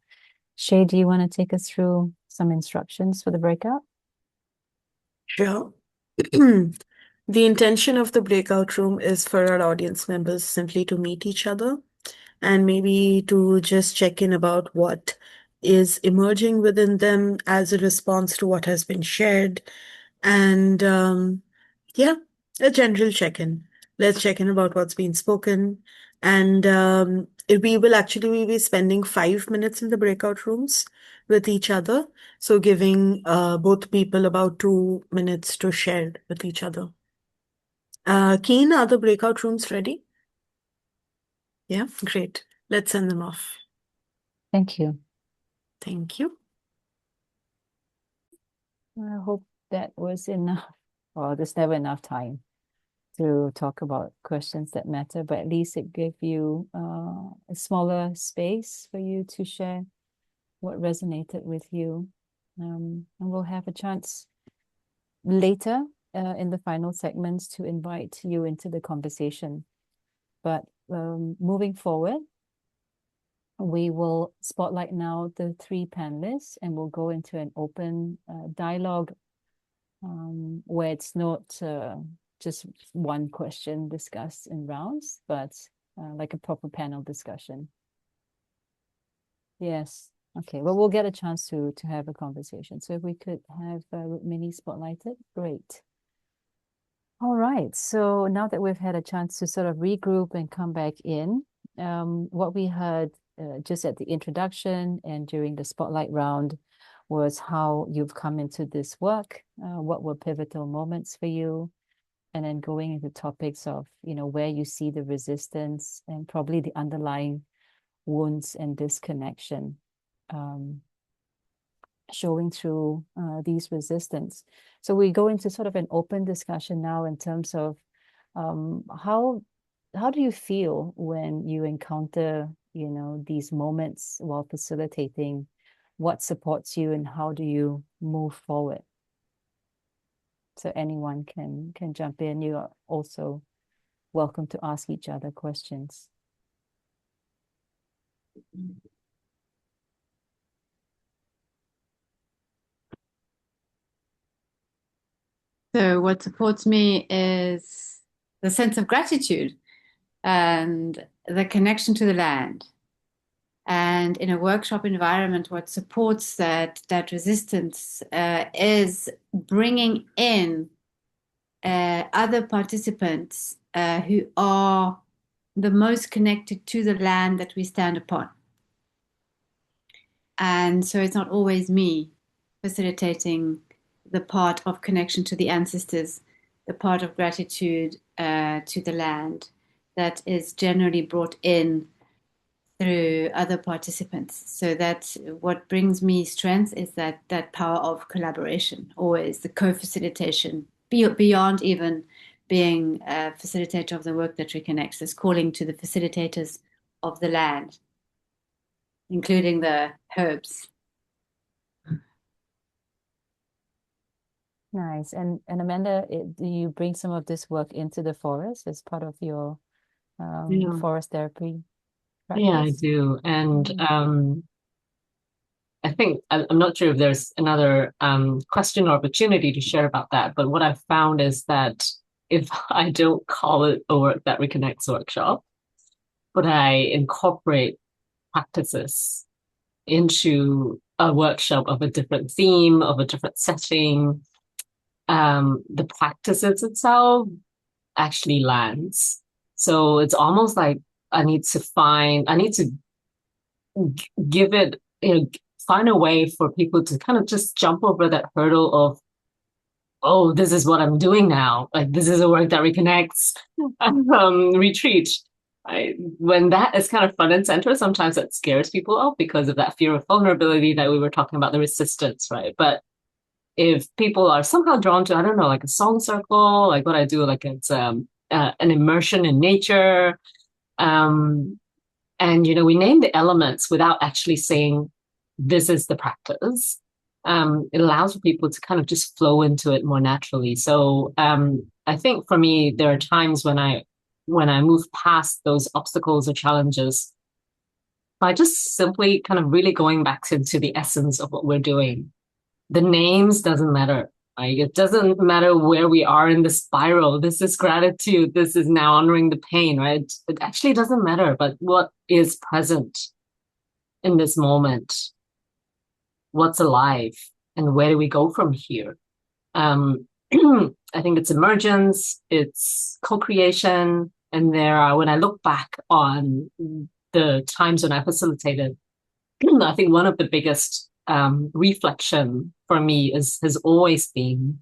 Shay, do you want to take us through some instructions for the breakout? Sure. The intention of the breakout room is for our audience members simply to meet each other and maybe to just check in about what is emerging within them as a response to what has been shared. And yeah, a general check-in. Let's check in about what's been spoken. And we will actually be spending 5 minutes in the breakout rooms with each other. So giving both people about 2 minutes to share with each other. Keen, are the breakout rooms ready? Yeah, great. Let's send them off. Thank you. Thank you. I hope that was enough. Well, there's never enough time to talk about questions that matter, but at least it gave you a smaller space for you to share what resonated with you. And we'll have a chance later in the final segments to invite you into the conversation. But moving forward, we will spotlight now the 3 panelists, and we'll go into an open dialogue where it's not just one question discussed in rounds, but like a proper panel discussion. Yes. Okay. Well, we'll get a chance to have a conversation. So if we could have Rukmini spotlighted, great. All right. So now that we've had a chance to sort of regroup and come back in, what we heard just at the introduction and during the spotlight round was how you've come into this work, what were pivotal moments for you, and then going into topics of, where you see the resistance and probably the underlying wounds and disconnection showing through these resistance. So we go into sort of an open discussion now in terms of how do you feel when you encounter, these moments while facilitating? What supports you and how do you move forward? So anyone can jump in. You are also welcome to ask each other questions. So what supports me is the sense of gratitude and the connection to the land. And in a workshop environment, what supports that resistance is bringing in other participants who are the most connected to the land that we stand upon. And so it's not always me facilitating the part of connection to the ancestors, the part of gratitude to the land that is generally brought in through other participants. So that what brings me strength is that power of collaboration, always the co-facilitation, beyond even being a facilitator of the work that reconnects, is calling to the facilitators of the land, including the herbs. Nice. And Amanda, do you bring some of this work into the forest as part of your forest therapy practice? Yeah, I do. And I think I'm not sure if there's another question or opportunity to share about that, but what I've found is that if I don't call it a Work That Reconnects workshop, but I incorporate practices into a workshop of a different theme, of a different setting, the practices itself actually lands. So it's almost like I need to give it, find a way for people to kind of just jump over that hurdle of, oh, this is what I'm doing now. Like, this is a Work That Reconnects retreat. When that is kind of front and center, sometimes that scares people off because of that fear of vulnerability that we were talking about, the resistance, right? But if people are somehow drawn to, I don't know, like a song circle, like what I do, like it's an immersion in nature, And, we name the elements without actually saying, this is the practice. It allows people to kind of just flow into it more naturally. So I think for me, there are times when I move past those obstacles or challenges by just simply kind of really going back to the essence of what we're doing. The names doesn't matter. Like, it doesn't matter where we are in the spiral. This is gratitude. This is now honoring the pain, right? It actually doesn't matter, but what is present in this moment? What's alive? And where do we go from here? I think it's emergence, it's co-creation. And when I look back on the times when I facilitated, I think one of the biggest reflection for me has always been,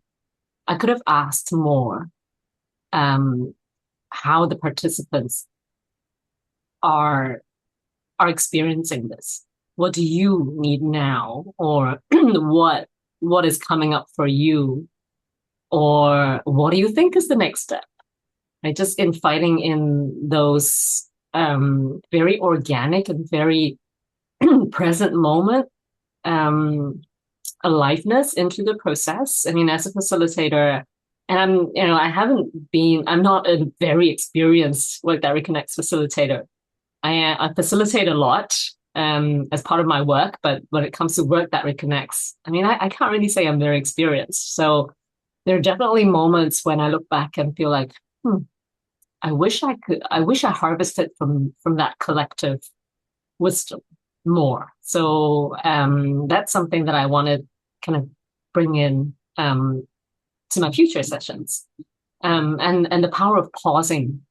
I could have asked more how the participants are experiencing this. What do you need now? Or what is coming up for you? Or what do you think is the next step? Right? Just inviting in those very organic and very present moment aliveness into the process. I mean, as a facilitator, and I'm not a very experienced Work That Reconnects facilitator. I facilitate a lot as part of my work, but when it comes to Work That Reconnects, I mean, I can't really say I'm very experienced. So there are definitely moments when I look back and feel like, I wish I harvested from that collective wisdom more. So that's something that I want to kind of bring in to my future sessions. And the power of pausing.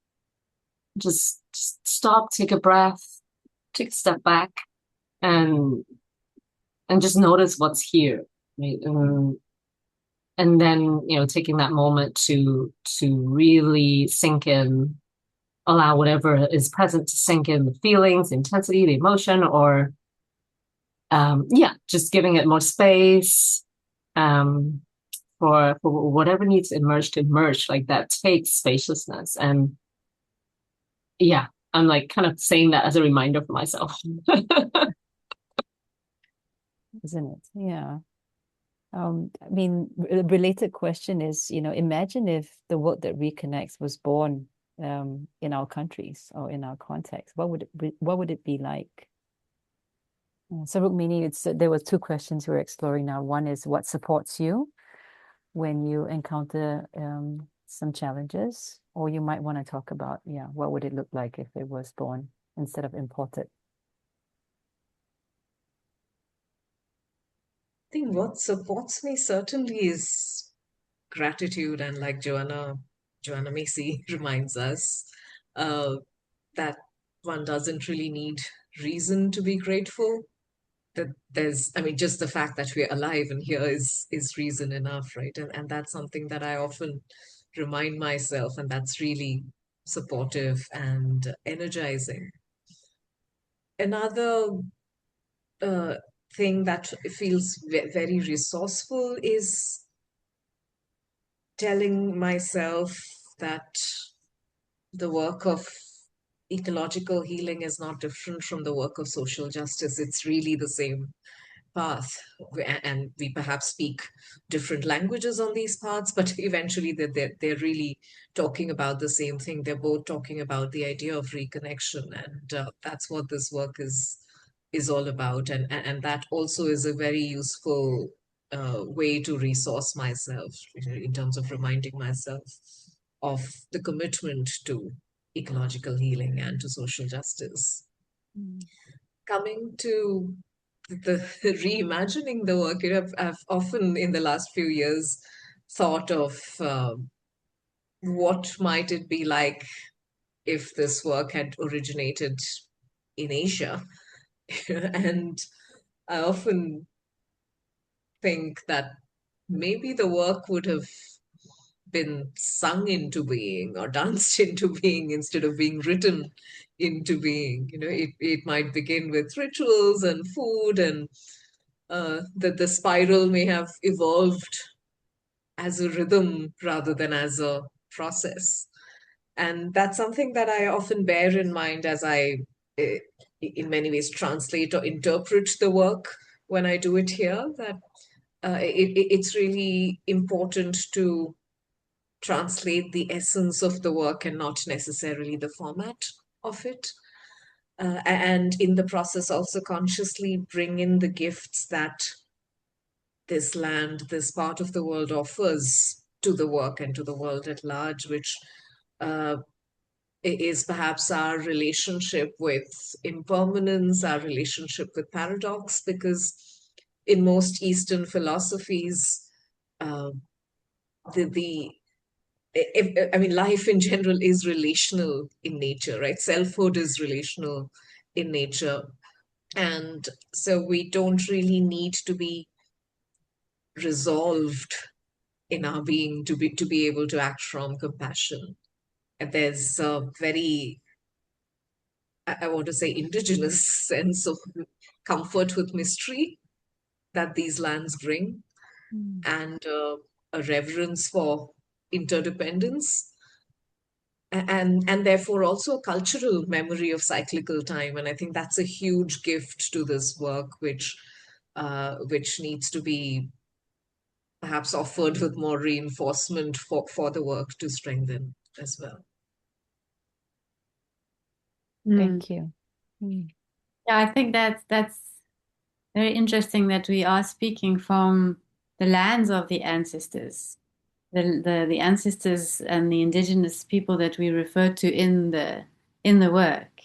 Just stop, take a breath, take a step back, and just notice what's here. Right? And then, taking that moment to really sink in, allow whatever is present to sink in, the feelings, the intensity, the emotion, or just giving it more space for whatever needs to emerge. Like, that takes spaciousness. And yeah, I'm like kind of saying that as a reminder for myself. Isn't it? Yeah. I mean, a related question is, imagine if the Work That Reconnects was born in our countries or in our context. What would it be like? So Rukmini, there were two questions we're exploring now. One is, what supports you when you encounter some challenges? Or you might want to talk about, what would it look like if it was born instead of imported? I think what supports me certainly is gratitude, and like Joanna Macy reminds us, that one doesn't really need reason to be grateful. That just the fact that we're alive and here is reason enough, right? And that's something that I often remind myself, and that's really supportive and energizing. Another thing that feels very resourceful is telling myself that the work of ecological healing is not different from the work of social justice. It's really the same path. And we perhaps speak different languages on these paths, but eventually they're really talking about the same thing. They're both talking about the idea of reconnection, and that's what this work is all about. And that also is a very useful way to resource myself, in terms of reminding myself of the commitment to ecological healing and to social justice. Coming to the reimagining the work, I've often in the last few years thought of what might it be like if this work had originated in Asia. And I often think that maybe the work would have been sung into being or danced into being instead of being written into being. It might begin with rituals and food, and the spiral may have evolved as a rhythm rather than as a process. And that's something that I often bear in mind as I in many ways translate or interpret the work when I do it here, that it's really important to translate the essence of the work and not necessarily the format of it. And in the process, also consciously bring in the gifts that this land, this part of the world offers to the work and to the world at large, which is perhaps our relationship with impermanence, our relationship with paradox, because in most Eastern philosophies, uh, I mean, life in general is relational in nature, right? Selfhood is relational in nature. And so we don't really need to be resolved in our being to be able to act from compassion. And there's a very, I want to say, indigenous sense of comfort with mystery that these lands bring, and a reverence for interdependence, and therefore also a cultural memory of cyclical time. And I think that's a huge gift to this work, which needs to be perhaps offered with more reinforcement for the work to strengthen as well. Thank you. Yeah, I think that's very interesting that we are speaking from the lands of the ancestors, the ancestors and the indigenous people that we refer to in the work.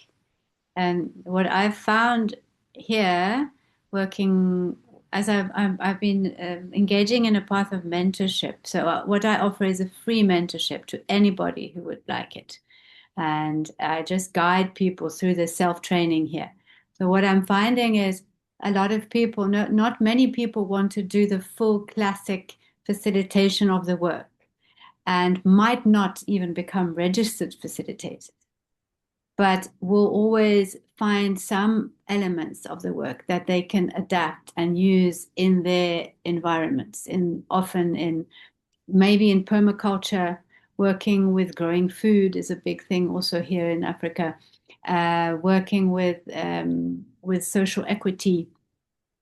And what I've found here, working as I've been engaging in a path of mentorship. So what I offer is a free mentorship to anybody who would like it, and I just guide people through the self-training here. So what I'm finding is a lot of people, not many people want to do the full classic facilitation of the work, and might not even become registered facilitators, but will always find some elements of the work that they can adapt and use in their environments, maybe in permaculture. Working with growing food is a big thing also here in Africa. Working with social equity,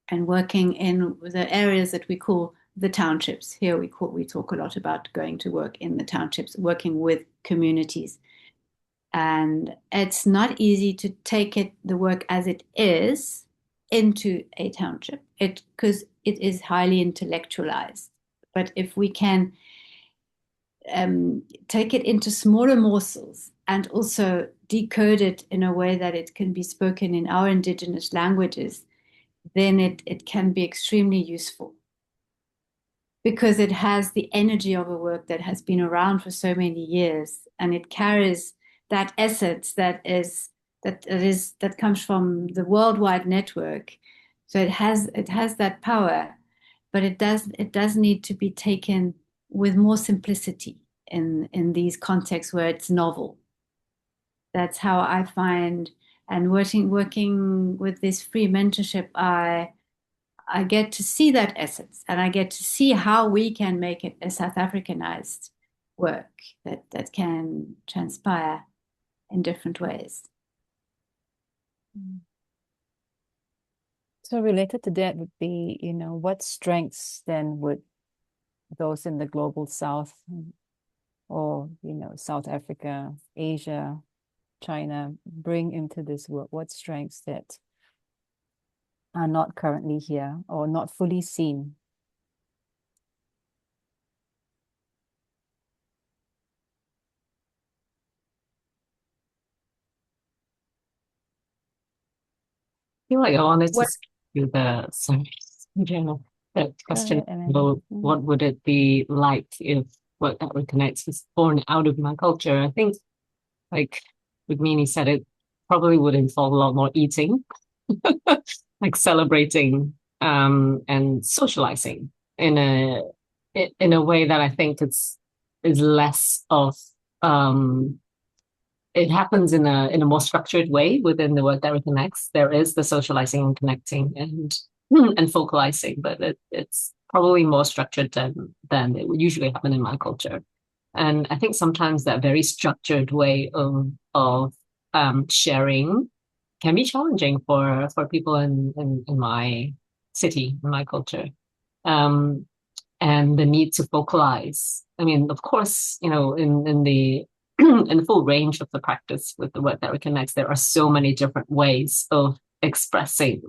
and working in the areas that we call the townships. Here we talk a lot about going to work in the townships, working with communities. And it's not easy to take the work as it is into a township, because it is highly intellectualized. But if we can take it into smaller morsels and also decode it in a way that it can be spoken in our indigenous languages, then it can be extremely useful, because it has the energy of a work that has been around for so many years, and it carries that essence that comes from the worldwide network. So it has that power, but it does need to be taken with more simplicity in these contexts where it's novel. That's how I find, and working with this free mentorship, I get to see that essence, and I get to see how we can make it a South Africanized work that can transpire in different ways. So related to that would be, what strengths then would those in the global South, or, South Africa, Asia, China, bring into this work? What strengths that are not currently here or not fully seen? I feel like I wanted to do that question about what would it be like if Work That Reconnects was born out of my culture. I think, like Rukmini said, it probably would involve a lot more eating, like celebrating and socializing in a way that I think is less of it happens in a more structured way within the Work That Reconnects. There is the socializing and connecting and vocalizing, but it's probably more structured than it would usually happen in my culture. And I think sometimes that very structured way of sharing can be challenging for people in my city, in my culture. And the need to vocalize. I mean, of course, in the in the full range of the practice with the Work That Reconnects, there are so many different ways of expressing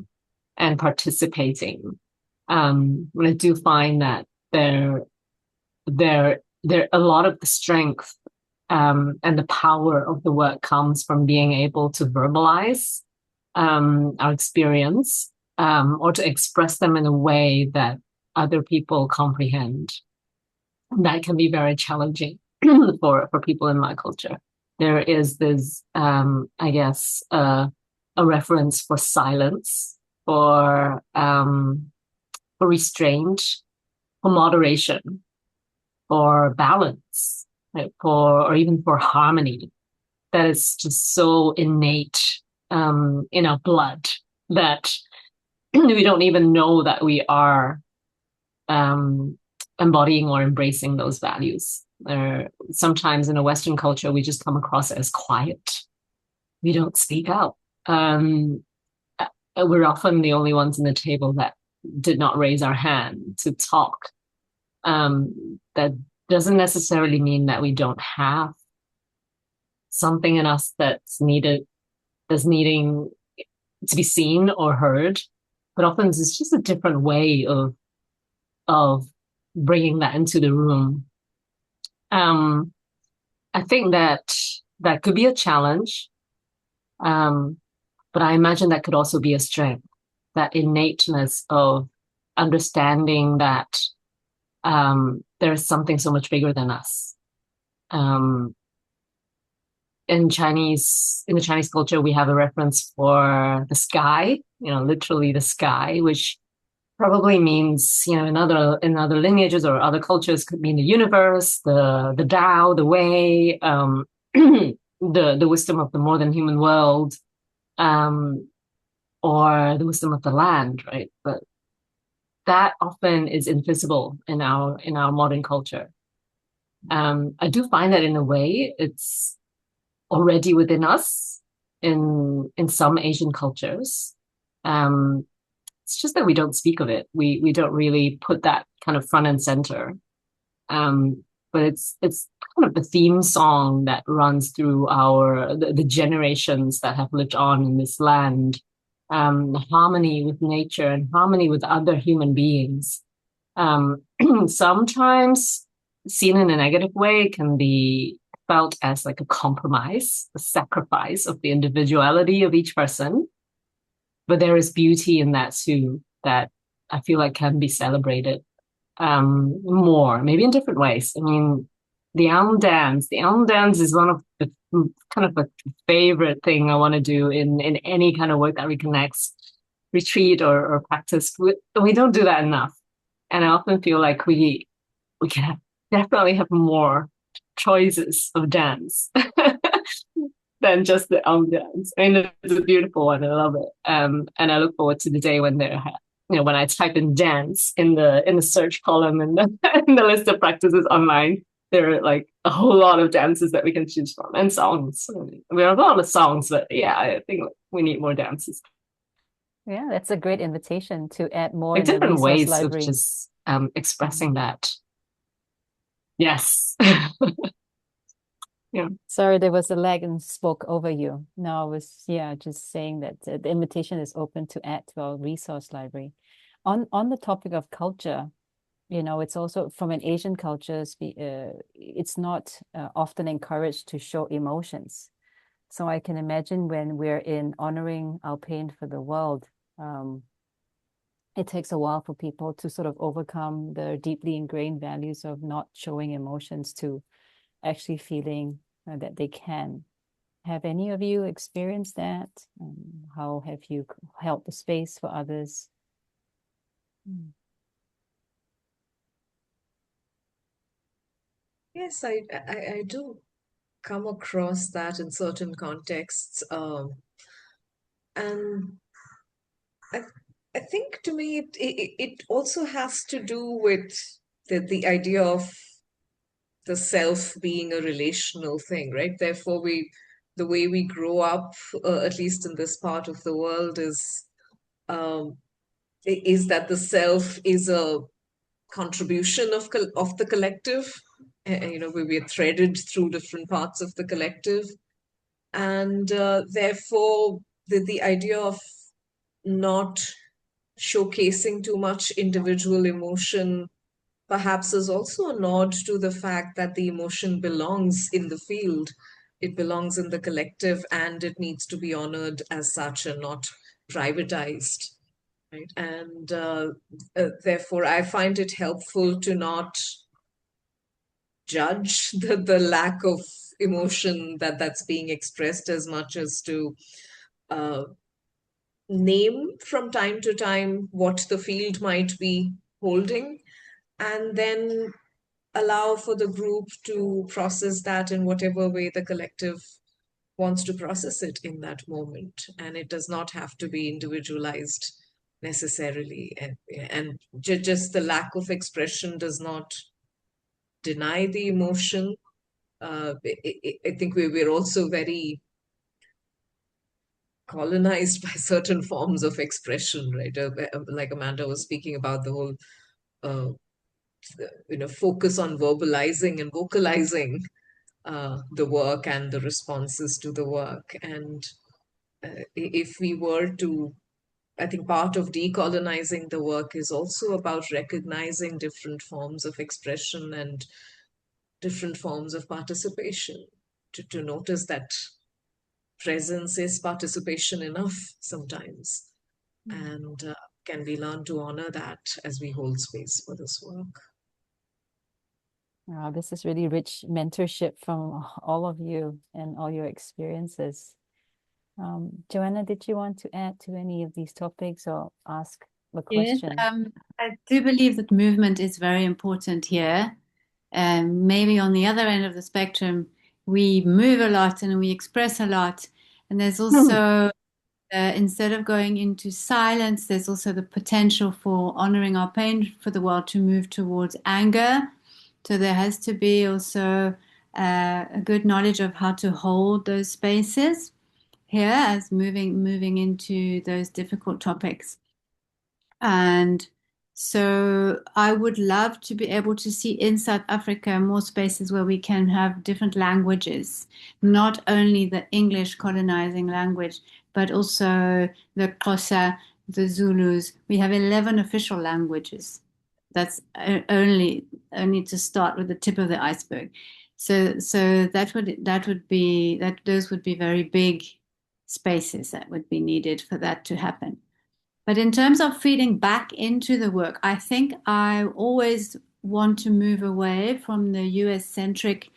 and participating. But I do find that there a lot of the strength and the power of the work comes from being able to verbalize our experience or to express them in a way that other people comprehend. That can be very challenging for people in my culture. There is this, I guess, a reference for silence, for restraint, for moderation, for balance, right? Or even for harmony. That is just so innate in our blood that we don't even know that we are embodying or embracing those values. Sometimes in a Western culture, we just come across as quiet. We don't speak out. We're often the only ones in the table that did not raise our hand to talk. That doesn't necessarily mean that we don't have something in us that's needing to be seen or heard, but often it's just a different way of bringing that into the room. I think that could be a challenge, but I imagine that could also be a strength, that innateness of understanding that there's something so much bigger than us. In the Chinese culture, we have a reference for the sky, literally the sky, which probably means, in other lineages or other cultures could mean the universe, the Tao, the way, the wisdom of the more than human world, or the wisdom of the land, right? But that often is invisible in our modern culture. I do find that in a way it's already within us in some Asian cultures. It's just that we don't speak of it. We don't really put that kind of front and center. But it's kind of the theme song that runs through the generations that have lived on in this land. Harmony with nature and harmony with other human beings. Sometimes seen in a negative way can be felt as like a compromise, a sacrifice of the individuality of each person. But there is beauty in that too, that I feel like can be celebrated more, maybe in different ways. I mean, the Elm Dance is one of the kind of a favorite thing I want to do in any kind of work that reconnects, retreat or practice. We don't do that enough. And I often feel like we can definitely have more choices of dance than just the Elm Dance. I mean, it's a beautiful one. I love it. And I look forward to the day when when I type in dance in the search column and in the list of practices online, there are like a whole lot of dances that we can choose from, and songs. We have a lot of songs, but yeah, I think we need more dances. Yeah, that's a great invitation to add more like in the different resource ways library. of just expressing that. Yes. Yeah. Sorry, there was a lag and spoke over you. No, I was just saying that the invitation is open to add to our resource library. On the topic of culture, it's also from an Asian culture, it's not often encouraged to show emotions. So I can imagine when we're in honoring our pain for the world, it takes a while for people to sort of overcome the deeply ingrained values of not showing emotions to actually feeling that they can. Have any of you experienced that? How have you held the space for others? Yes, I do come across that in certain contexts. And I think to me, it also has to do with the idea of the self being a relational thing, right? Therefore, we the way we grow up, at least in this part of the world, um, is that the self is a contribution of the collective. We are threaded through different parts of the collective, and therefore the idea of not showcasing too much individual emotion perhaps is also a nod to the fact that the emotion belongs in the field. It belongs in the collective, and it needs to be honored as such and not privatized. Right. And therefore, I find it helpful to not judge the lack of emotion that's being expressed as much as to uh, name from time to time what the field might be holding, and then allow for the group to process that in whatever way the collective wants to process it in that moment. And it does not have to be individualized necessarily. And just the lack of expression does not deny the emotion. I think we're also very colonized by certain forms of expression, right? Like Amanda was speaking about the whole, uh, focus on verbalizing and vocalizing the work and the responses to the work. And if we were to, I think part of decolonizing the work is also about recognizing different forms of expression and different forms of participation, to notice that presence is participation enough sometimes. And can we learn to honor that as we hold space for this work? Wow, this is really rich mentorship from all of you and all your experiences. Joanna, did you want to add to any of these topics or ask a Yes, question? I do believe that movement is very important here. Maybe on the other end of the spectrum, we move a lot and we express a lot. And there's also, instead of going into silence, there's also the potential for honoring our pain for the world to move towards anger. So there has to be also a good knowledge of how to hold those spaces here as moving into those difficult topics. And so I would love to be able to see in South Africa more spaces where we can have different languages, not only the English colonizing language, but also the Xhosa, the Zulus. We have 11 official languages. That's only to start with the tip of the iceberg. So those would be very big spaces that would be needed for that to happen. But in terms of feeding back into the work, I think I always want to move away from the US centric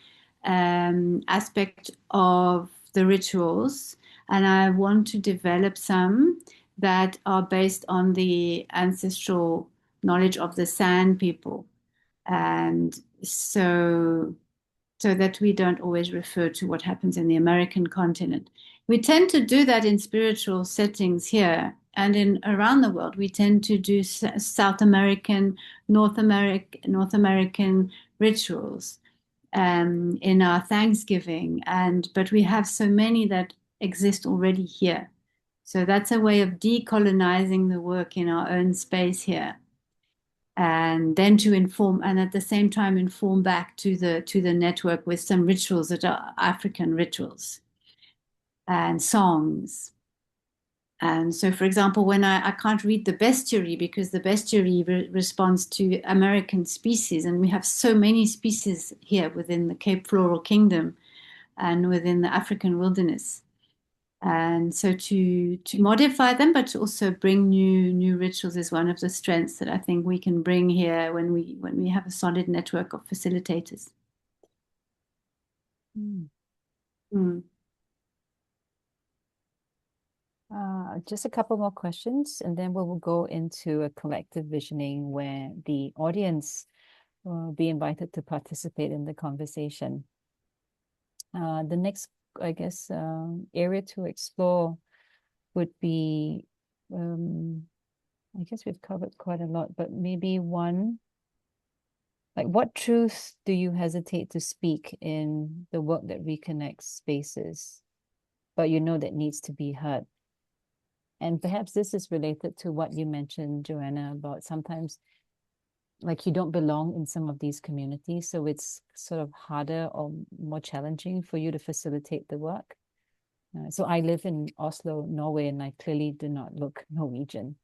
aspect of the rituals, and I want to develop some that are based on the ancestral knowledge of the San people. And so that we don't always refer to what happens in the American continent. We tend to do that in spiritual settings here, and in around the world, we tend to do South American, North American rituals in our Thanksgiving, but we have so many that exist already here. So that's a way of decolonizing the work in our own space here, and then to inform, and at the same time inform back to the network with some rituals that are African rituals and songs. And so, for example, when I can't read the bestiary because the bestiary responds to American species, and we have so many species here within the Cape Floral Kingdom and within the African wilderness. And so to modify them, but to also bring new rituals is one of the strengths that I think we can bring here when we have a solid network of facilitators. Mm. Mm. Just a couple more questions, and then we will go into a collective visioning where the audience will be invited to participate in the conversation. The next, I guess, area to explore would be, I guess we've covered quite a lot, but maybe one, like what truths do you hesitate to speak in the Work That Reconnects spaces? but you know that needs to be heard. And perhaps this is related to what you mentioned, Joanna, about sometimes like you don't belong in some of these communities, so it's sort of harder or more challenging for you to facilitate the work. So I live in Oslo, Norway, and I clearly do not look Norwegian,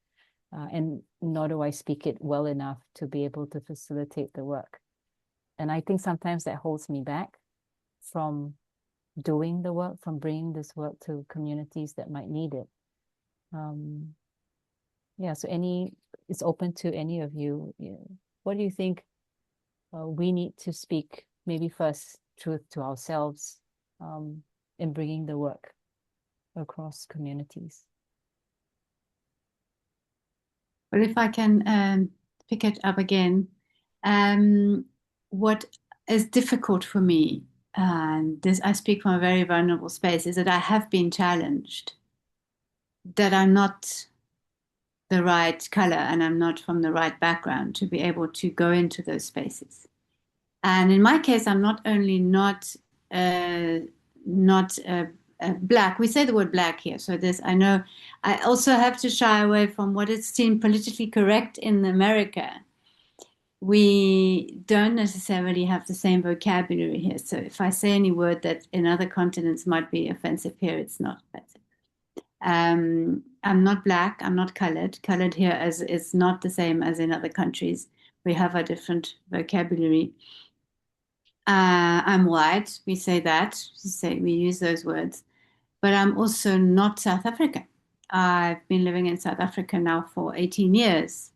and nor do I speak it well enough to be able to facilitate the work. And I think sometimes that holds me back from doing the work, from bringing this work to communities that might need it. Yeah, so it's open to any of you. What do you think we need to speak, maybe first, truth to ourselves in bringing the work across communities? Well, if I can pick it up again, what is difficult for me, and this I speak from a very vulnerable space, is that I have been challenged, that I'm not the right color and I'm not from the right background to be able to go into those spaces. And in my case, I'm not only not black. We say the word black here, so this I know. I also have to shy away from what is seen politically correct in America. We don't necessarily have the same vocabulary here. So if I say any word that in other continents might be offensive here, it's not offensive. I'm not black. I'm not colored. Colored here is not the same as in other countries. We have a different vocabulary. I'm white. We say that. We use those words. But I'm also not South African. I've been living in South Africa now for 18 years.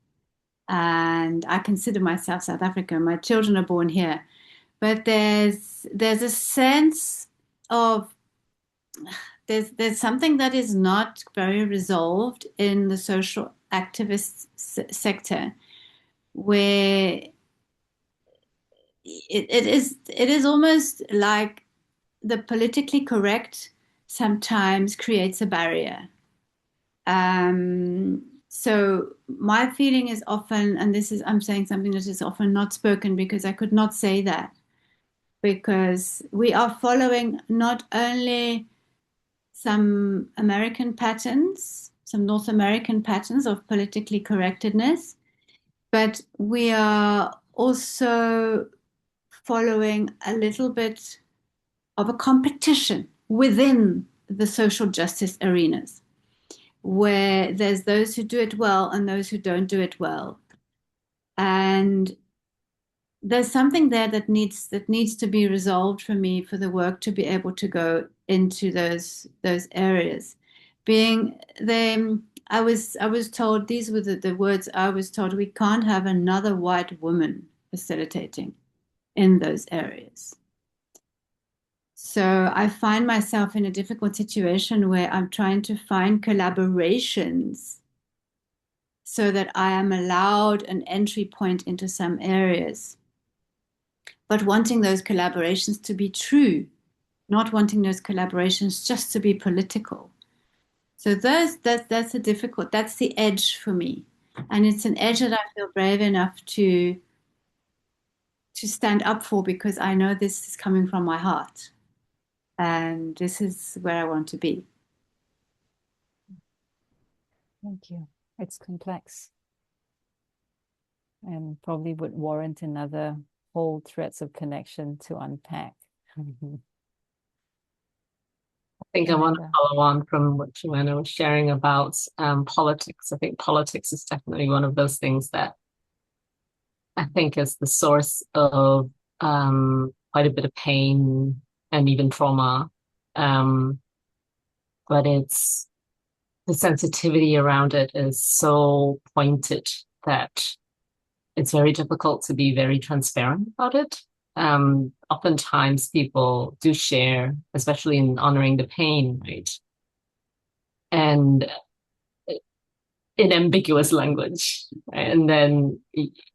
And I consider myself South African. My children are born here. But there's a sense of there's something that is not very resolved in the social activist sector, where it is almost like the politically correct sometimes creates a barrier. So my feeling is often, and I'm saying something that is often not spoken because I could not say that, because we are following not only some American patterns, some North American patterns of politically correctness, but we are also following a little bit of a competition within the social justice arenas, where there's those who do it well and those who don't do it well. And there's something there that needs to be resolved for me, for the work to be able to go into those areas. Being them, I was told, these were the words I was told: we can't have another white woman facilitating in those areas. So I find myself in a difficult situation where I'm trying to find collaborations so that I am allowed an entry point into some areas, but wanting those collaborations to be true, not wanting those collaborations just to be political. So that's the edge for me. And it's an edge that I feel brave enough to stand up for, because I know this is coming from my heart. And this is where I want to be. Thank you. It's complex and probably would warrant another whole threads of connection to unpack. I think I want to follow on from what Joanna was sharing about politics. I think politics is definitely one of those things that I think is the source of quite a bit of pain and even trauma. But it's the sensitivity around it is so pointed that it's very difficult to be very transparent about it. Oftentimes people do share, especially in honoring the pain, right? And in ambiguous language. Right? And then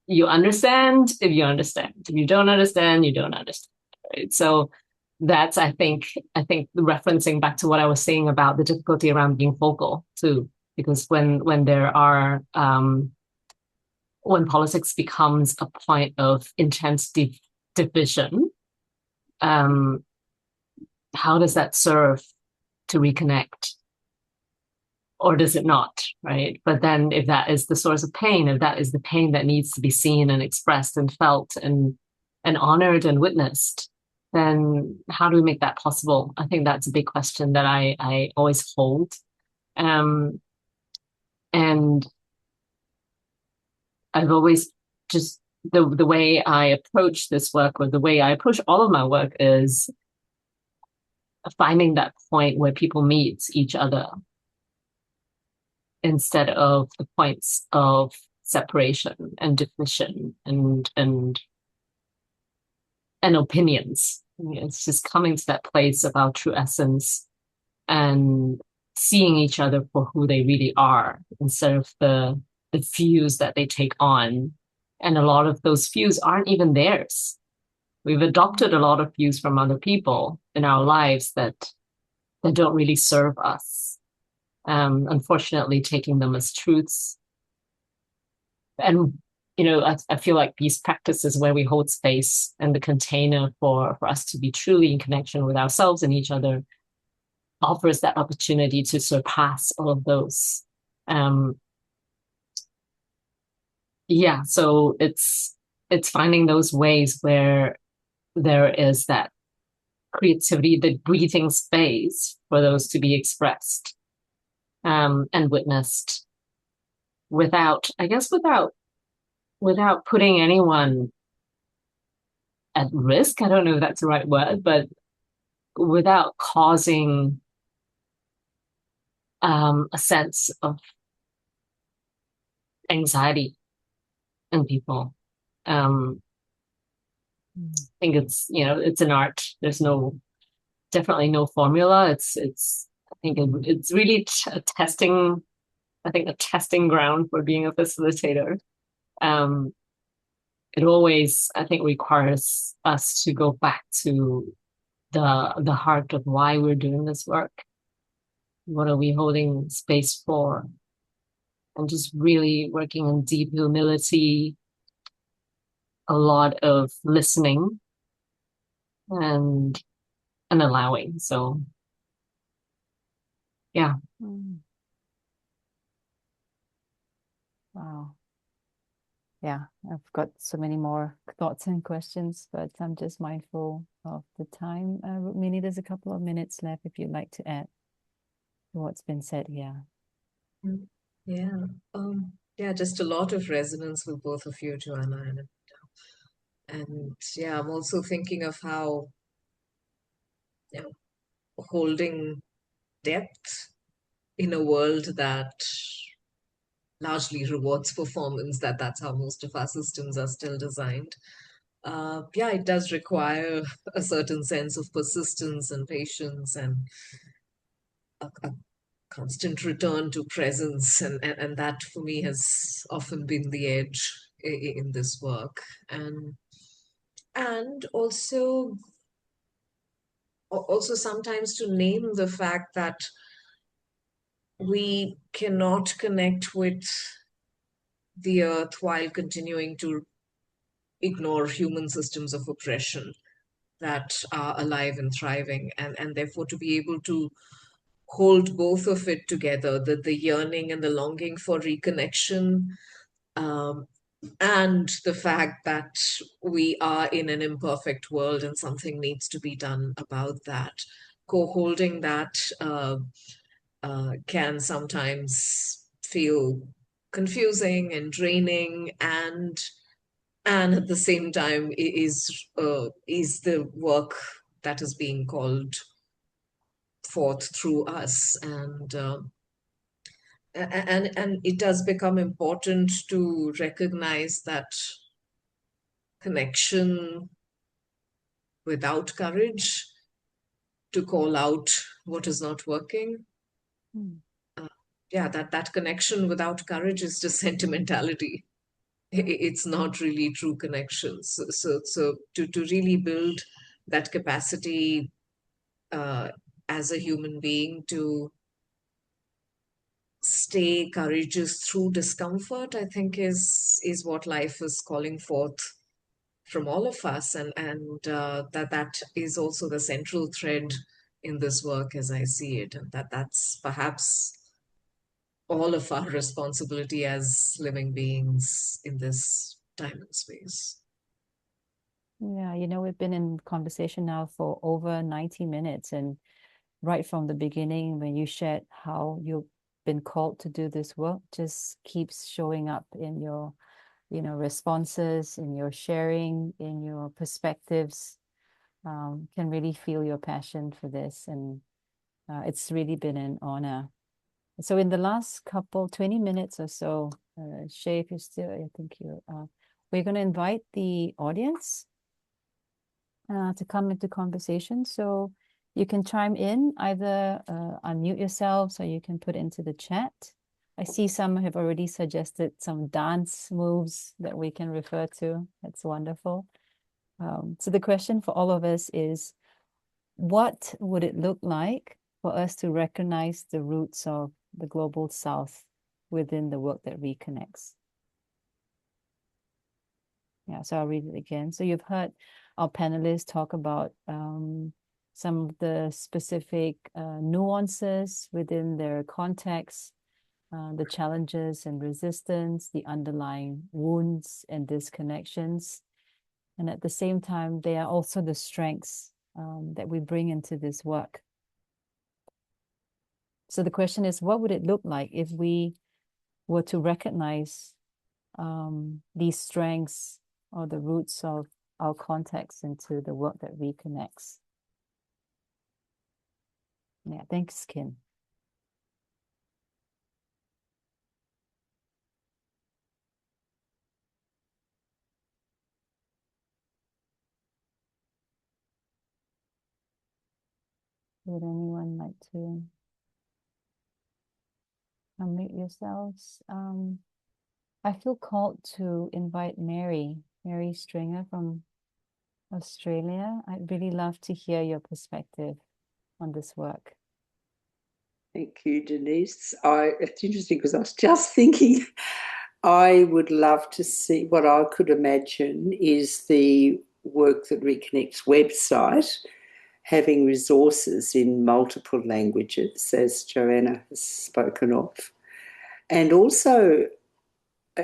you understand if you understand. If you don't understand, you don't understand. Right? So that's, I think referencing back to what I was saying about the difficulty around being vocal too, because when there are when politics becomes a point of intense division, how does that serve to reconnect, or does it not, right? But then if that is the source of pain, if that is the pain that needs to be seen and expressed and felt and honored and witnessed, then how do we make that possible? I think that's a big question that I always hold. And I've always just, the way I approach this work, or the way I approach all of my work, is finding that point where people meet each other instead of the points of separation and division and opinions. It's just coming to that place of our true essence and seeing each other for who they really are, instead of the views that they take on. And a lot of those views aren't even theirs. We've adopted a lot of views from other people in our lives that don't really serve us. Unfortunately, taking them as truths. And, I feel like these practices where we hold space and the container for us to be truly in connection with ourselves and each other offers that opportunity to surpass all of those. So it's finding those ways where there is that creativity, the breathing space for those to be expressed and witnessed without putting anyone at risk. I don't know if that's the right word, but without causing a sense of anxiety in people. I think it's an art. There's definitely no formula. I think it's really a testing ground for being a facilitator. It always, I think, requires us to go back to the heart of why we're doing this work. What are we holding space for? And just really working in deep humility, a lot of listening and allowing. So, yeah. Wow. Yeah, I've got so many more thoughts and questions, but I'm just mindful of the time. Rukmini, there's a couple of minutes left if you'd like to add to what's been said here. Yeah, just a lot of resonance with both of you, Joanna and I'm also thinking of how holding depth in a world that largely rewards performance, that's how most of our systems are still designed. It does require a certain sense of persistence and patience and a constant return to presence. And that for me has often been the edge in this work. And also sometimes to name the fact that we cannot connect with the earth while continuing to ignore human systems of oppression that are alive and thriving, and therefore to be able to hold both of it together, the yearning and the longing for reconnection, and the fact that we are in an imperfect world and something needs to be done about that. Co-holding that can sometimes feel confusing and draining, and at the same time is the work that is being called forth through us, and it does become important to recognize that connection without courage to call out what is not working. That connection without courage is just sentimentality. It's not really true connection. So to really build that capacity as a human being to stay courageous through discomfort, I think is what life is calling forth from all of us, and that is also the central thread in this work as I see it, and that's perhaps all of our responsibility as living beings in this time and space. Yeah, we've been in conversation now for over 90 minutes, and right from the beginning, when you shared how you've been called to do this work, just keeps showing up in your, responses, in your sharing, in your perspectives. Can really feel your passion for this, and it's really been an honor. So in the last 20 minutes or so, Shay, if you're still, I think we're going to invite the audience to come into conversation. So you can chime in, either unmute yourselves, or you can put into the chat. I see some have already suggested some dance moves that we can refer to. That's wonderful. So the question for all of us is, what would it look like for us to recognize the roots of the Global South within the work that reconnects? Yeah, so I'll read it again. So you've heard our panelists talk about some of the specific nuances within their context, the challenges and resistance, the underlying wounds and disconnections. And at the same time, they are also the strengths that we bring into this work. So the question is, what would it look like if we were to recognize these strengths or the roots of our context into the work that reconnects? Yeah, thanks, Kim. Would anyone like to unmute yourselves? I feel called to invite Mary Stringer from Australia. I'd really love to hear your perspective on this work. Thank you, Denise. It's interesting because I was just thinking I would love to see, what I could imagine is the Work That Reconnects website having resources in multiple languages, as Joanna has spoken of. And also,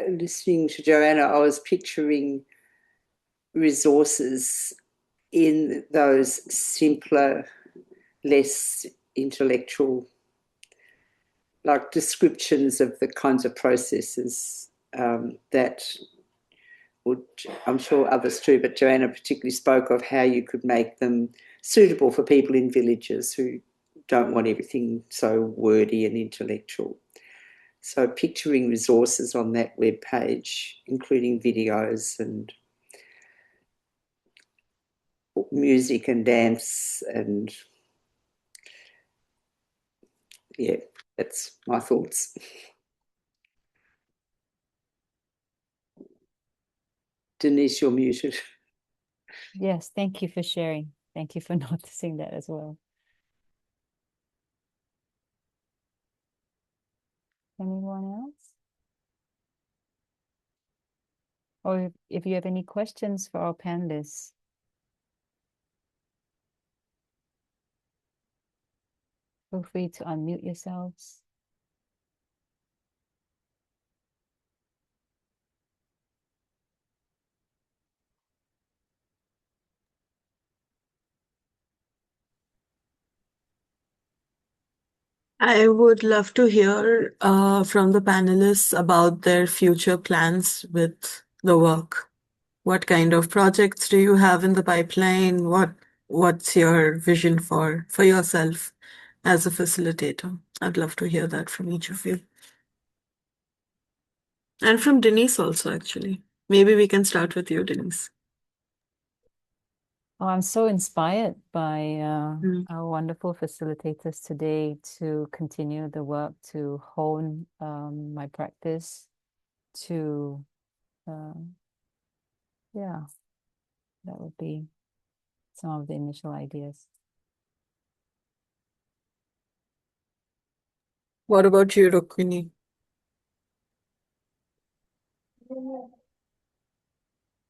listening to Joanna, I was picturing resources in those simpler, less intellectual, like descriptions of the kinds of processes that would, I'm sure others too, but Joanna particularly spoke of how you could make them suitable for people in villages who don't want everything so wordy and intellectual. So picturing resources on that web page, including videos and music and dance, and yeah, that's my thoughts. Denise, you're muted. Yes, thank you for sharing. Thank you for noticing that as well. Anyone else? Or if you have any questions for our panelists. Feel free to unmute yourselves. I would love to hear from the panelists about their future plans with the work. What kind of projects do you have in the pipeline? What's your vision for yourself as a facilitator? I'd love to hear that from each of you. And from Denise also, actually. Maybe we can start with you, Denise. Oh, I'm so inspired by our wonderful facilitators today to continue the work, to hone my practice, to, yeah, that would be some of the initial ideas. What about you, Rukmini?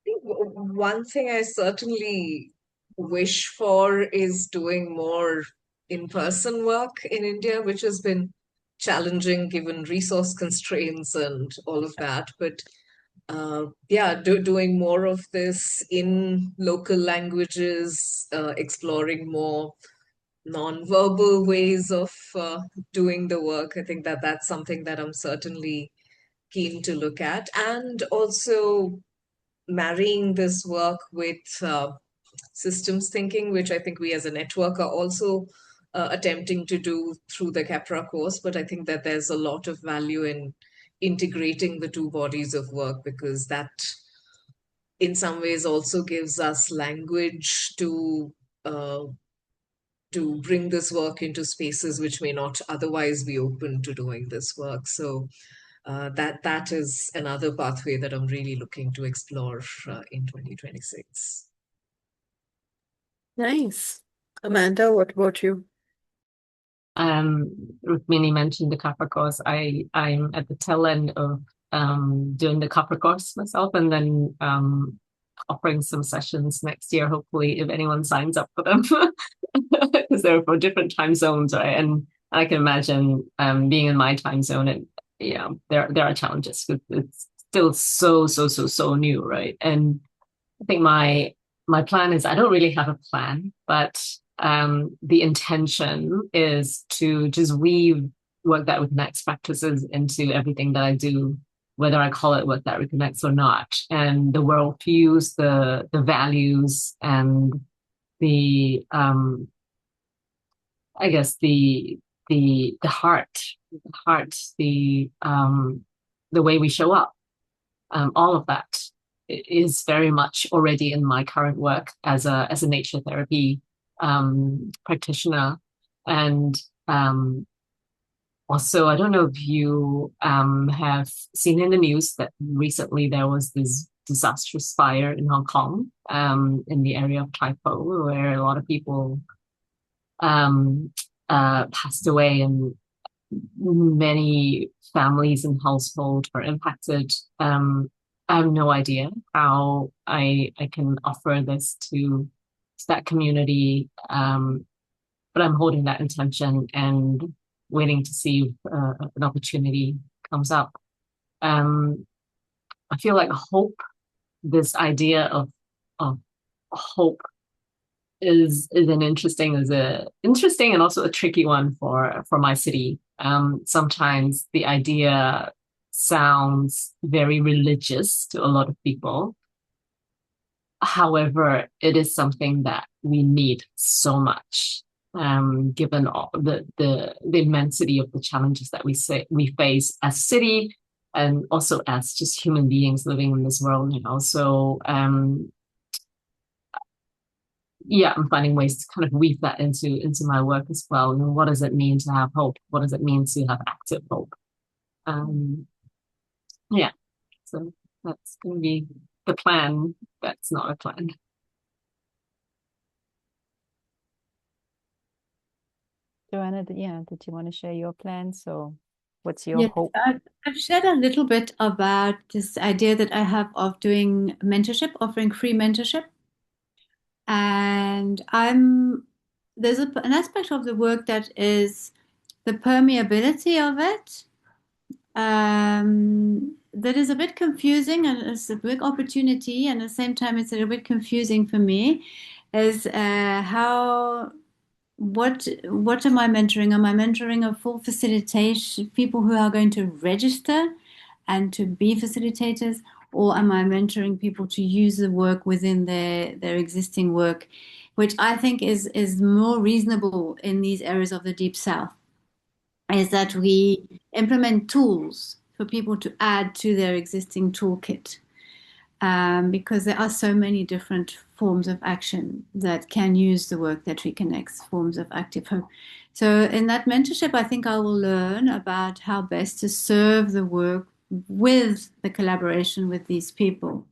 One thing I certainly wish for is doing more in-person work in India, which has been challenging given resource constraints and all of that. But yeah, doing more of this in local languages, exploring more non-verbal ways of doing the work. I think that that's something that I'm certainly keen to look at. And also marrying this work with systems thinking, which I think we as a network are also attempting to do through the CAPRA course. But I think that there's a lot of value in integrating the two bodies of work, because that in some ways also gives us language uh, to bring this work into spaces which may not otherwise be open to doing this work. So that is another pathway that I'm really looking to explore in 2026. Nice. Amanda, what about you? Rukmini mentioned the Kappa course. I'm at the tail end of doing the Kappa course myself, and then offering some sessions next year, hopefully, if anyone signs up for them, because they're for different time zones, right? And I can imagine being in my time zone, and yeah, there are challenges because it's still so new, right? And I think my plan is, I don't really have a plan, but the intention is to just weave Work That Reconnects practices into everything that I do, whether I call it Work That Reconnects or not. And the worldviews, the values, and the I guess the heart, the way we show up, all of that is very much already in my current work as a nature therapy practitioner. And also, I don't know if you have seen in the news that recently there was this disastrous fire in Hong Kong, in the area of Tai Po, where a lot of people passed away, and many families and households were impacted. I have no idea how I can offer this to that community, but I'm holding that intention and waiting to see if an opportunity comes up. I feel like hope, this idea of hope, is an interesting and also a tricky one for my city. Sometimes the idea sounds very religious to a lot of people. However, it is something that we need so much, given all the immensity of the challenges that we face as a city, and also as just human beings living in this world, So yeah, I'm finding ways to kind of weave that into my work as well. What does it mean to have hope? What does it mean to have active hope? Yeah, so that's going to be the plan. That's not a plan. Joanna, did you want to share your plans? So what's your hope? I've shared a little bit about this idea that I have of doing mentorship, offering free mentorship. And there's an aspect of the work that is the permeability of it, that is a bit confusing, and it's a big opportunity, and at the same time it's a little bit confusing for me, is what am I mentoring? Am I mentoring a full facilitation, people who are going to register and to be facilitators, or am I mentoring people to use the work within their existing work, which I think is more reasonable in these areas of the Deep South, is that we implement tools for people to add to their existing toolkit, because there are so many different forms of action that can use the Work That Reconnects, forms of active hope. So in that mentorship, I think I will learn about how best to serve the work with the collaboration with these people.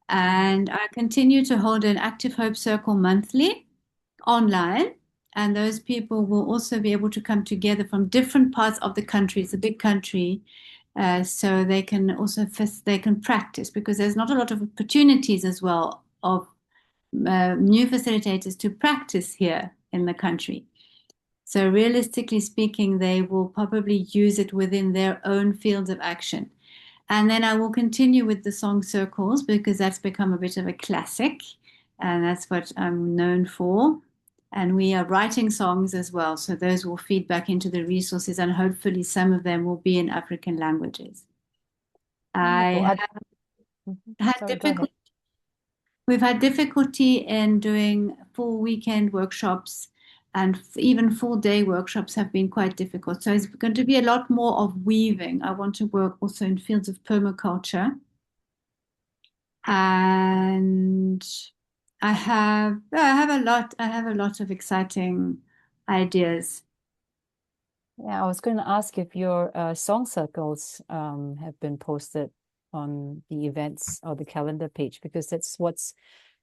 And I continue to hold an Active Hope Circle monthly online. And those people will also be able to come together from different parts of the country. It's a big country. So they can also practice, because there's not a lot of opportunities as well of new facilitators to practice here in the country. So realistically speaking, they will probably use it within their own fields of action. And then I will continue with the song circles because that's become a bit of a classic, and that's what I'm known for. And we are writing songs as well, so those will feed back into the resources, and hopefully some of them will be in African languages. I had Sorry, go ahead. We've had difficulty in doing full weekend workshops, and even full day workshops have been quite difficult. So it's going to be a lot more of weaving. I want to work also in fields of permaculture. And I have a lot of exciting ideas. Yeah, I was going to ask if your song circles have been posted on the events or the calendar page, because that's what's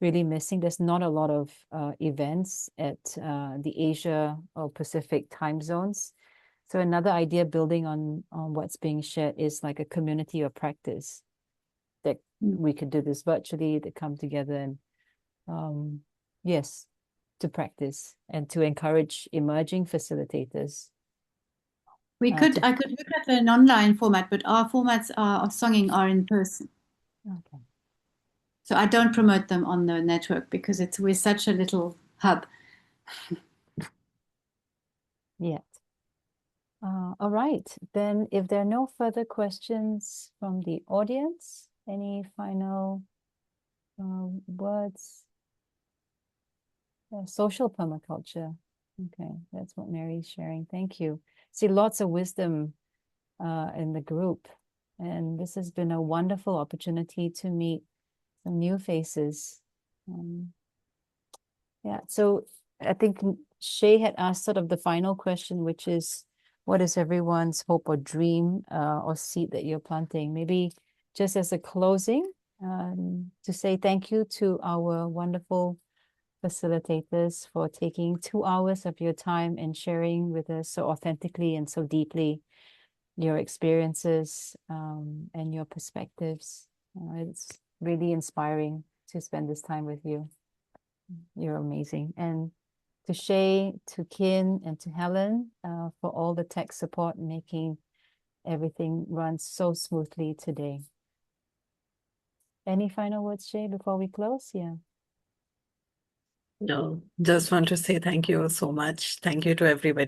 really missing. There's not a lot of events at the Asia or Pacific time zones. So another idea building on what's being shared is like a community of practice that we could do this virtually, that come together and yes, to practice and to encourage emerging facilitators. I could look at an online format, but our formats of songing are in person. Okay. So I don't promote them on the network because we're such a little hub. Yet. All right. Then if there are no further questions from the audience, any final words? Social permaculture. Okay, that's what Mary's sharing. Thank you. See, lots of wisdom in the group. And this has been a wonderful opportunity to meet some new faces. Yeah, so I think Shay had asked sort of the final question, which is, what is everyone's hope or dream or seed that you're planting? Maybe just as a closing, to say thank you to our wonderful facilitators for taking 2 hours of your time and sharing with us so authentically and so deeply your experiences and your perspectives. It's really inspiring to spend this time with you. You're amazing. And to Shay, to Kin, and to Helen for all the tech support, making everything run so smoothly today. Any final words, Shay, before we close? Yeah. No, just want to say thank you so much. Thank you to everybody.